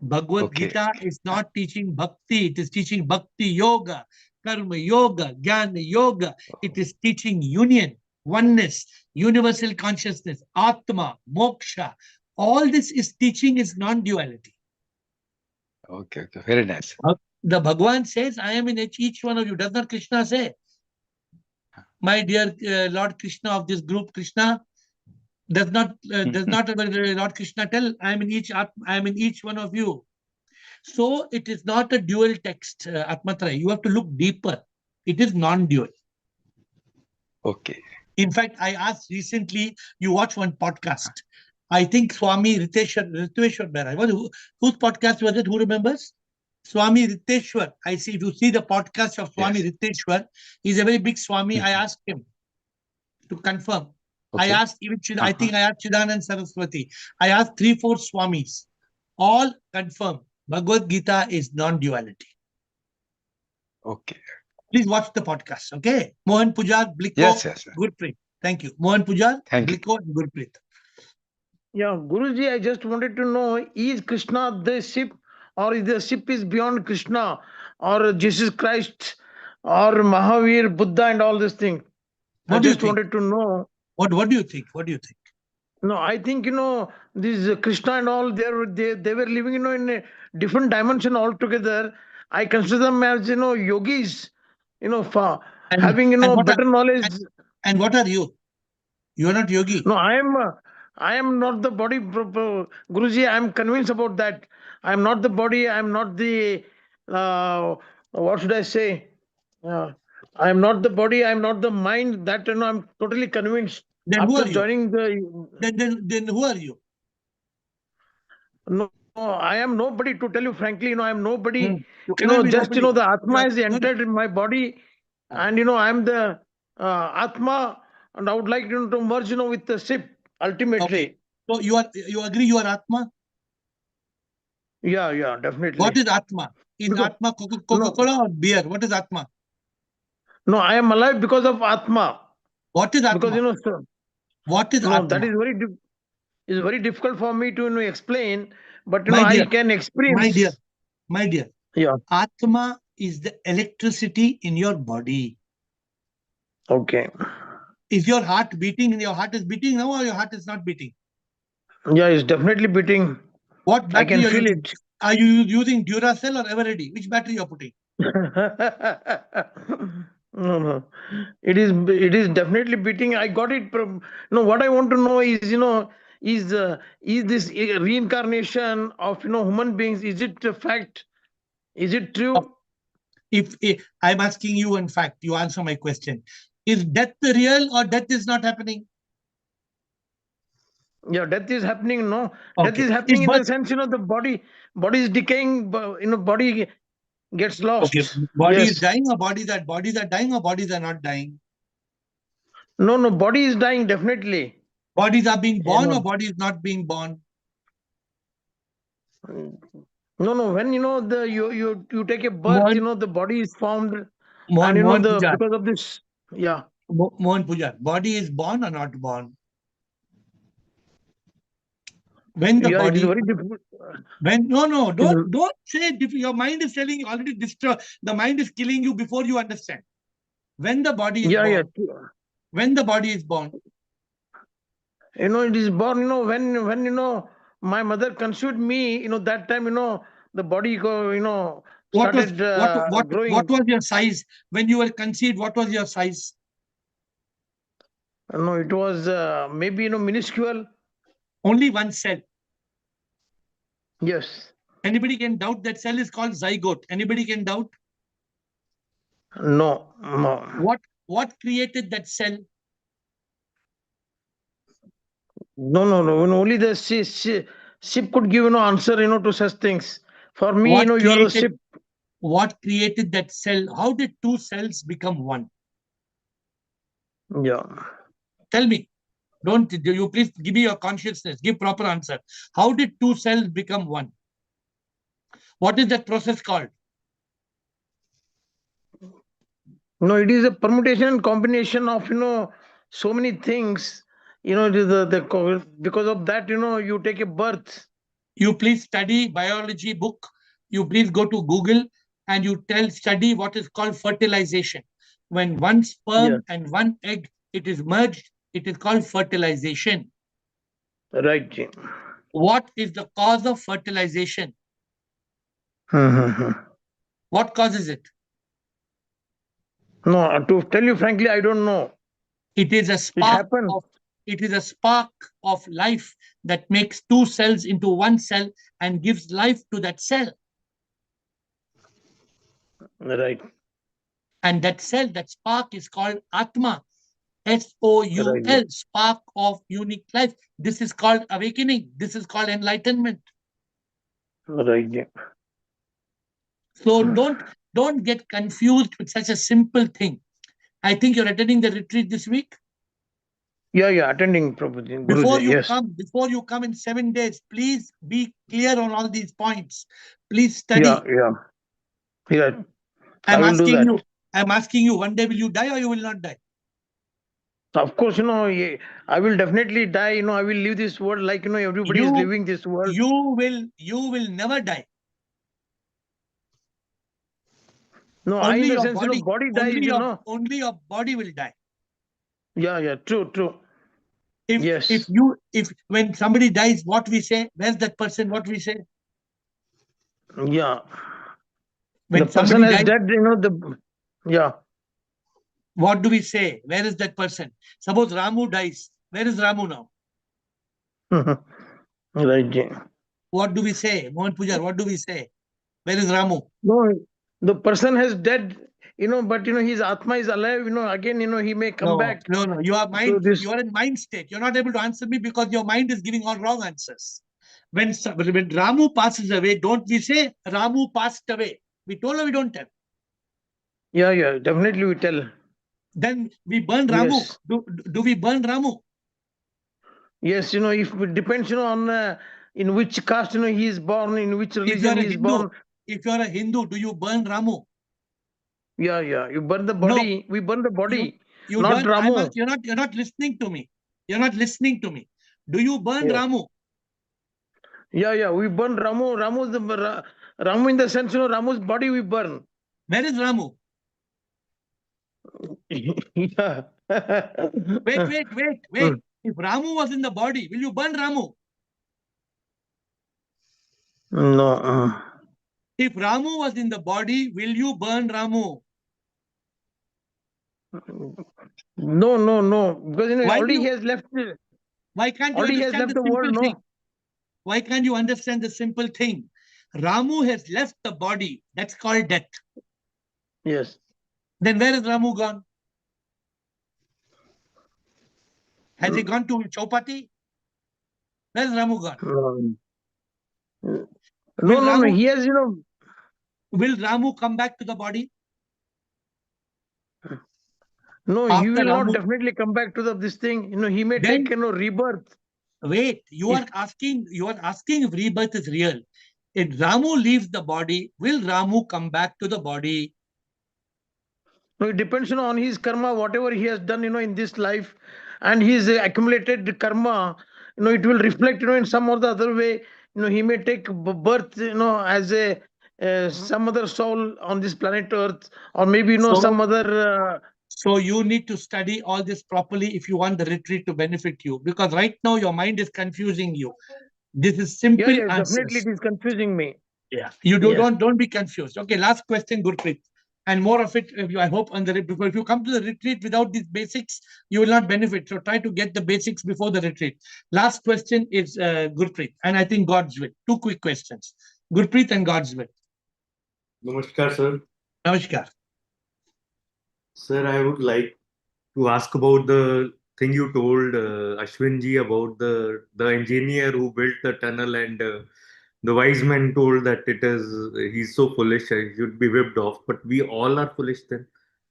Bhagavad Okay. Gita is not teaching bhakti, it is teaching bhakti yoga, karma yoga, jnana yoga. It is teaching union, oneness, universal consciousness, atma, moksha. All this is teaching is non-duality. Okay. Okay. Very nice. The Bhagwan says, I am in each one of you. Does not Krishna say? My dear Lord Krishna of this group, Krishna, does not Lord Krishna tell, I am in each one of you. So it is not a dual text, Atmatray. You have to look deeper. It is non-dual. Okay. In fact, I asked recently, you watch one podcast. I think Swami Riteshwar Bera. Whose podcast was it? Who remembers? Swami Riteshwar. I see, if you see the podcast of Swami Yes. Riteshwar, he's a very big Swami. I asked him to confirm. Okay. I asked even I think I asked Chidanand Saraswati. I asked 3-4 Swamis. All confirm. Bhagavad Gita is non-duality. Okay. Please watch the podcast, okay? Mohan Pujar, Bliko, Yes, yes, sir. Gurpreet. Thank you. Mohan Pujar, Thank you. Bliko, and Gurpreet. Yeah, Guruji, I just wanted to know, is Krishna the ship, or is the ship is beyond Krishna, or Jesus Christ, or Mahavir, Buddha, and all this thing? I What do you just think? wanted to know. What do you think? What do you think? No, I think, this Krishna and all, they were living, in a different dimension altogether. I consider them as, yogis, And having, and what are better knowledge. and what are you? You are not yogi. No, I am not the body, Guruji. I am convinced about that. I am not the body. I am not the, uh, what should I say? Uh, I am not the body. I am not the mind. That, I'm totally convinced Then who after are you? joining the. Then who are you? No, I am nobody, to tell you frankly, I am nobody. You cannot be Just, nobody. the Atma is No, no. entered in my body, and, I am the Atma, and I would like, to merge, with the ship Okay. ultimately. So you agree you are Atma? Yeah, What definitely. is Atma? Is Because, Atma no, Coca-Cola or beer? What is Atma? no, I am alive because of Atma. What is Because, Atma? sir, What is no, that Atma? is very difficult for me to, explain, but, My I dear, can my dear, experience. my dear. Yeah, Atma is the electricity in your body. okay. Is your heart beating and your heart is beating now or your heart is not beating? Yeah, it's definitely beating. What I battery can are you feel using? it. Are you using Duracell or Eveready? Which battery you are putting? No. It is definitely beating. I got it from. No, what I want to know is, is this a reincarnation of, human beings? Is it a fact? Is it Of- true? If I'm asking you, in fact, you answer my question. Is death real or death is not happening? Yeah, death is happening. No, death Okay. is Is happening in the birth sense, the body is decaying. Body gets okay? lost. Body is Yes. dying or bodies are dying or bodies are not dying? No. Body is dying definitely. Bodies are being You born or know. bodies not being born? No. When, you take a birth, Mohan, the body is formed, and, Mohan the Pujar. because of this. Yeah. Mohan Pujar. Body is born or not born? When the Yeah, it is body very difficult. no, It is, don't say your mind is telling you already destroy. The mind is killing you before you understand. When the body is yeah. born, when the body is born, It is born, when, my mother conceived me, that time, the body started what growing. was your size when you were conceived? What was your size? No, it was maybe, minuscule. Only one cell. Yes. Anybody can doubt that cell is called zygote? Anybody can doubt? No. No. What created that cell? No. Only the ship could give, answer, to such things. For me, What you are the created ship. what created that cell? How did two cells become one? Yeah. Tell me. Don't you please give me your consciousness. Give proper answer. How did two cells become one? What is that process called? No, it is a permutation and combination of, so many things. It is because of that, you take a birth. You please study biology book. You please go to Google and you study what is called fertilization. When one Yeah. sperm and one egg, it is merged, it is called fertilization. Right. Ji. What is the cause of fertilization? Hmm. What causes it? No, to tell you frankly, I don't know. It is a It spark happened. of it is a spark of life that makes two cells into one cell and gives life to that cell. Right. And that cell, that spark is called Atma. Soul, Right. spark of unique life. This is called awakening. This is called enlightenment. Right. Ji. So don't get confused with such a simple thing. I think you're attending the retreat this week. Yeah. Attending, Prabhuji, Guruji. Yes. Before you come in 7 days, please be clear on all these points. Please Yeah. study. Yeah. I I'm will do asking that. you. I'm asking you. One day will you die or you will not die? Of course, yeah, I will definitely die. I will leave this world like, everybody is You leaving this world. you will never die. No, I in Only the your sense, body, body dies. only your body will die. Yeah. True. If Yes. when somebody dies, what we say? Where's that person? What we say? Yeah. When The person somebody has dies, dead, yeah. what do we say? Where is that person? Suppose Ramu dies. Where is Ramu now? Right. Yeah. What do we say? Mohan Pujar, what do we say? Where is Ramu? No, the person has dead, but his Atma is alive, again, he may come back No. You are to this. You are in mind state. You're not able to answer me because your mind is giving all wrong answers. When Ramu passes away, don't we say Ramu passed away? We told or we don't tell. Yeah, definitely we tell. Then we burn Ramu. Yes. Do we burn Ramu? Yes, if it depends, on in which caste, he is born, in which If religion you're a he is born. Hindu, do you burn Ramu? Yeah, you burn the No. body. We burn the You body, you not burn. Ramu. You're not listening to me. You're not listening to me. Do you burn Yes. Ramu? Yeah, we burn Ramu. Ramu in the sense, Ramu's body we burn. Where is Ramu? Yeah. Wait. If Ramu was in the body, will you burn Ramu? No. If Ramu was in the body, will you burn Ramu? No. Because Why already he has left. Why can't you Already he has understand left the the simple world. thing? No. Why can't you understand the simple thing? Ramu has left the body. That's called death. Yes. Then where is Ramu gone? Has he gone to Chowpatty? Where's Ramu gone? No. He has, Will Ramu come back to the body? No, he After will not Ramu, definitely come back to this thing. He may then take, rebirth. wait, you are asking if rebirth is real. If Ramu leaves the body, will Ramu come back to the body? No, it depends on his karma, whatever he has done, in this life, and his accumulated karma, it will reflect, in some or the other way. He may take birth, as a some other soul on this planet Earth, or maybe, some So, other. so you need to study all this properly if you want the retreat to benefit you. Because right now your mind is confusing you. This is simple Yeah, definitely answers. it is confusing me. Yeah, you Yes. don't be confused. Okay, last question, Gurpreet. And more of it, I hope, on the because if you come to the retreat without these basics, you will not benefit. So try to get the basics before the retreat. Last question is Gurpreet, and I think God's will. Two quick questions. Gurpreet and God's will. Namaskar, sir. Namaskar. Sir, I would like to ask about the thing you told Ashwin ji about the engineer who built the tunnel, and the wise man told that he's so foolish, he should be whipped off. But we all are foolish then.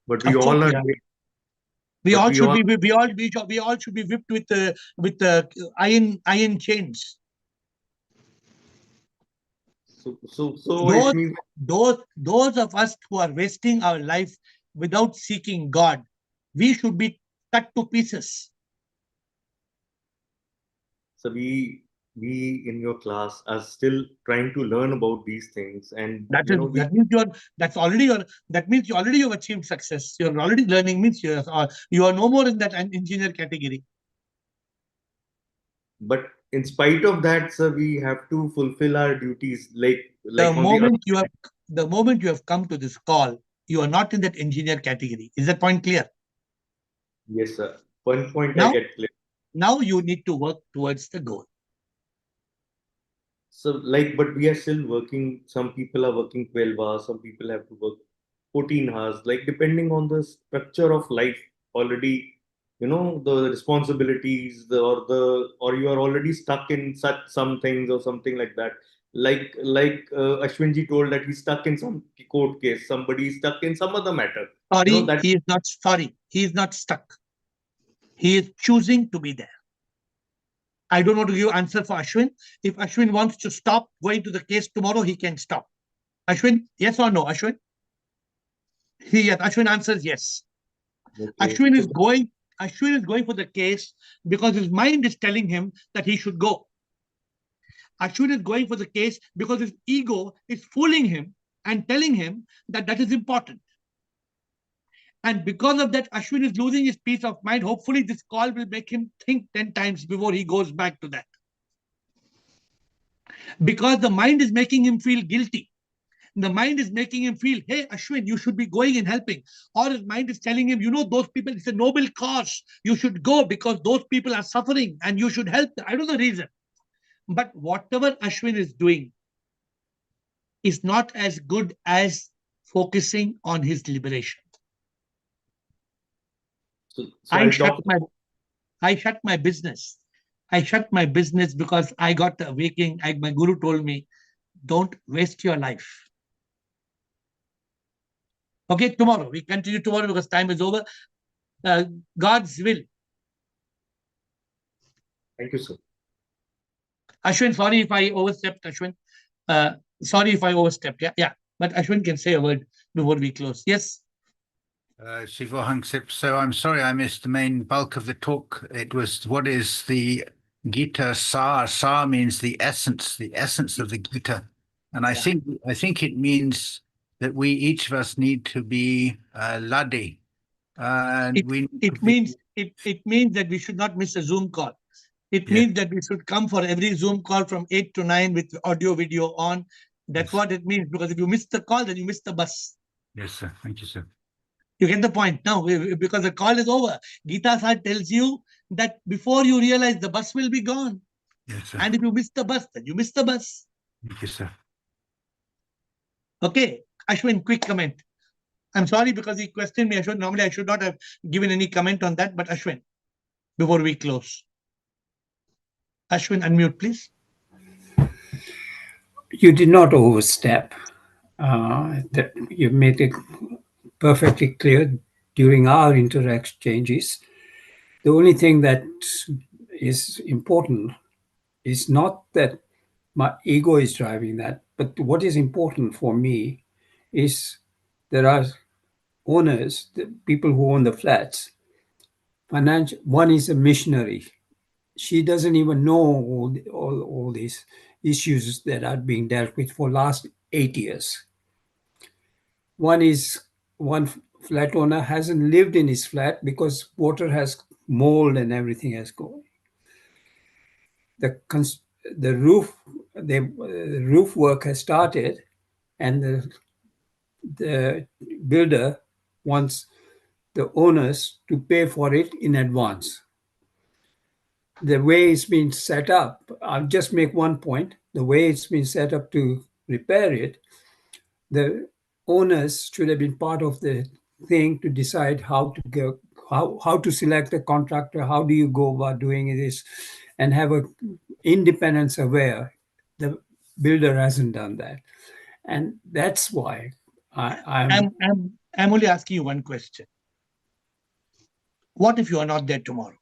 But we Of course, all are. we are. But we all. We all should be whipped with iron chains. So it means. Those of us who are wasting our life without seeking God, we should be cut to pieces. So we in your class are still trying to learn about these things, and That means that means you already have achieved success. You're already learning, means you are no more in that engineer category. But in spite of that, sir, we have to fulfill our duties, The on the other. moment you have come to this call, you are not in that engineer category. Is that point clear? Yes, sir. One point Now, I get clear. now you need to work towards the goal. So, but we are still working. Some people are working 12 hours, some people have to work 14 hours, depending on the structure of life already, the responsibilities, or you are already stuck in such some things or something like that. Ashwinji told that he's stuck in some court case, somebody is stuck in some other matter. That He is not sorry. He is not stuck. He is choosing to be there. I don't want to give answer for Ashwin. If Ashwin wants to stop going to the case tomorrow, he can stop. Ashwin, yes or no, Ashwin? Ashwin answers yes. okay. Ashwin is going for the case because his mind is telling him that he should go. Ashwin is going for the case because his ego is fooling him and telling him that is important. And because of that, Ashwin is losing his peace of mind. Hopefully, this call will make him think 10 times before he goes back to that. Because the mind is making him feel guilty. The mind is making him feel, hey, Ashwin, you should be going and helping. Or his mind is telling him, you know, those people, it's a noble cause. You should go because those people are suffering and you should help them. I don't know the reason. But whatever Ashwin is doing is not as good as focusing on his liberation. So I shut my business. I shut my business because I got the awakening. My guru told me, don't waste your life. Okay, tomorrow. We continue tomorrow because time is over. God's will. Thank you, sir. Ashwin, sorry if I overstepped, Ashwin. Sorry if I overstepped. Yeah. But Ashwin can say a word before we close. Yes. Shivo Hangsip. So I'm sorry I missed the main bulk of the talk. It was, what is the Gita Sar? Sar means the essence of the Gita. And I think it means that we, each of us, need to be Laddi. It means that we should not miss a Zoom call. It means that we should come for every Zoom call from 8 to 9 with audio, video on. That's what it means. Because if you miss the call, then you miss the bus. Yes, sir. Thank you, sir. You get the point now, because the call is over. Gita Sar tells you that before you realize the bus will be gone. Yes, sir. And if you miss the bus, then you miss the bus. Thank you, sir. Okay. Ashwin, quick comment. I'm sorry because he questioned me, Ashwin. Normally, I should not have given any comment on that, but Ashwin, before we close. Ashwin, unmute, please. You did not overstep. That you made it perfectly clear during our interexchanges. The only thing that is important is not that my ego is driving that, but what is important for me is there are owners, the people who own the flats. One is a missionary. She doesn't even know all these issues that are being dealt with for last 8 years. One flat owner hasn't lived in his flat because water has mold and everything has gone. The roof work has started, and the builder wants the owners to pay for it in advance. The way it's been set up, I'll just make one point. The way it's been set up to repair it, the owners should have been part of the thing to decide how to go, how to select a contractor, how do you go about doing this, and have a independent surveyor. The builder hasn't done that, and that's why I'm only asking you one question. What if you are not there tomorrow?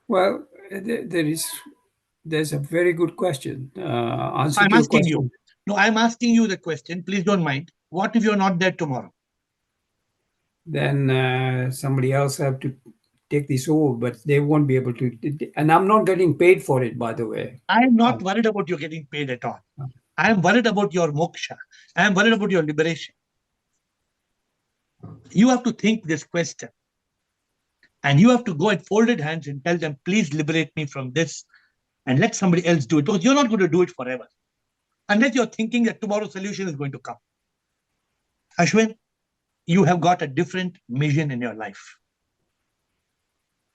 Well, there's a very good question. Answer I'm to your asking question. you. No, I'm asking you the question. Please don't mind. What if you're not there tomorrow? Then somebody else have to take this over, but they won't be able to. And I'm not getting paid for it, by the way. I'm not worried about you getting paid at all. I'm worried about your moksha. I'm worried about your liberation. You have to think this question. And you have to go at folded hands and tell them, please liberate me from this and let somebody else do it. Because you're not going to do it forever. Unless you're thinking that tomorrow's solution is going to come. Ashwin, you have got a different mission in your life.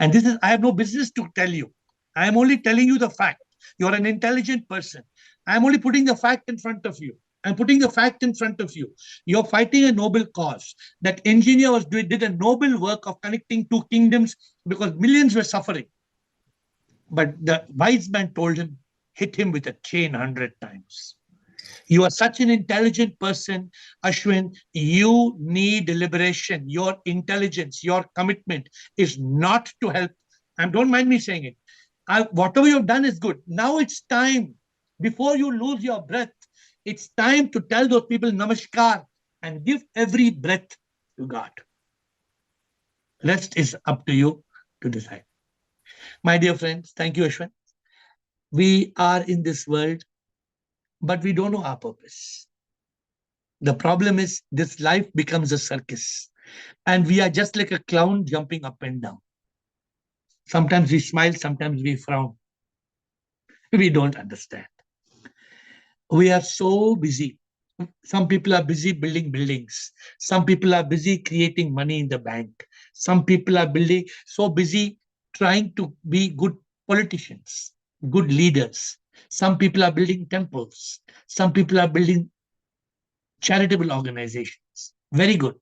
And this is, I have no business to tell you. I am only telling you the fact. You're an intelligent person. I'm only putting the fact in front of you. I'm putting the fact in front of you. You're fighting a noble cause. That engineer did a noble work of connecting two kingdoms because millions were suffering. But the wise man told him, hit him with a chain 100 times. You are such an intelligent person, Ashwin. You need liberation. Your intelligence, your commitment is not to help. And don't mind me saying it. Whatever you've done is good. Now it's time, before you lose your breath, it's time to tell those people namaskar and give every breath to God. Rest is up to you to decide. My dear friends, thank you, Ashwin. We are in this world, but we don't know our purpose. The problem is this life becomes a circus and we are just like a clown jumping up and down. Sometimes we smile, sometimes we frown. We don't understand. We are so busy. Some people are busy building buildings. Some people are busy creating money in the bank. Some people are so busy trying to be good politicians, good leaders. Some people are building temples. Some people are building charitable organizations. Very good.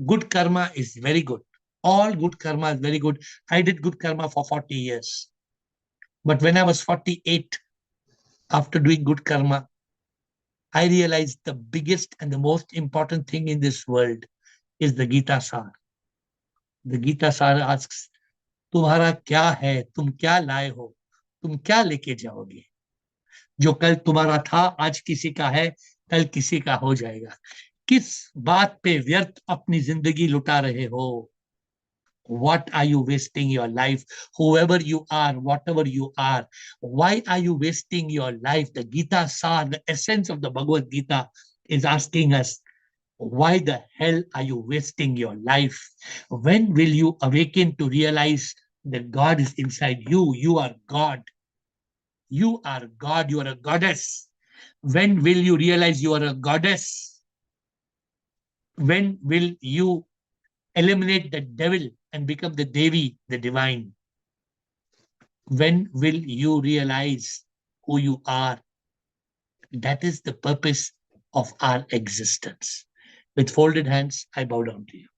Good karma is very good. All good karma is very good. I did good karma for 40 years. But when I was 48, after doing good karma, I realized the biggest and the most important thing in this world is the Gita Sar. The Gita Sar asks, तुम्हारा क्या है, तुम क्या लाए हो, तुम क्या लेके जाओगे? जो कल तुम्हारा था आज किसी का है, कल किसी का हो जाएगा. किस बात पे व्यर्थ अपनी जिंदगी लुटा रहे हो? What are you wasting your life? Whoever you are, whatever you are, why are you wasting your life? The Gita Sar, the essence of the Bhagavad Gita, is asking us, why the hell are you wasting your life? When will you awaken to realize that God is inside you? You are God. You are God. You are a goddess. When will you realize you are a goddess? When will you eliminate the devil and become the Devi, the divine? When will you realize who you are? That is the purpose of our existence. With folded hands, I bow down to you.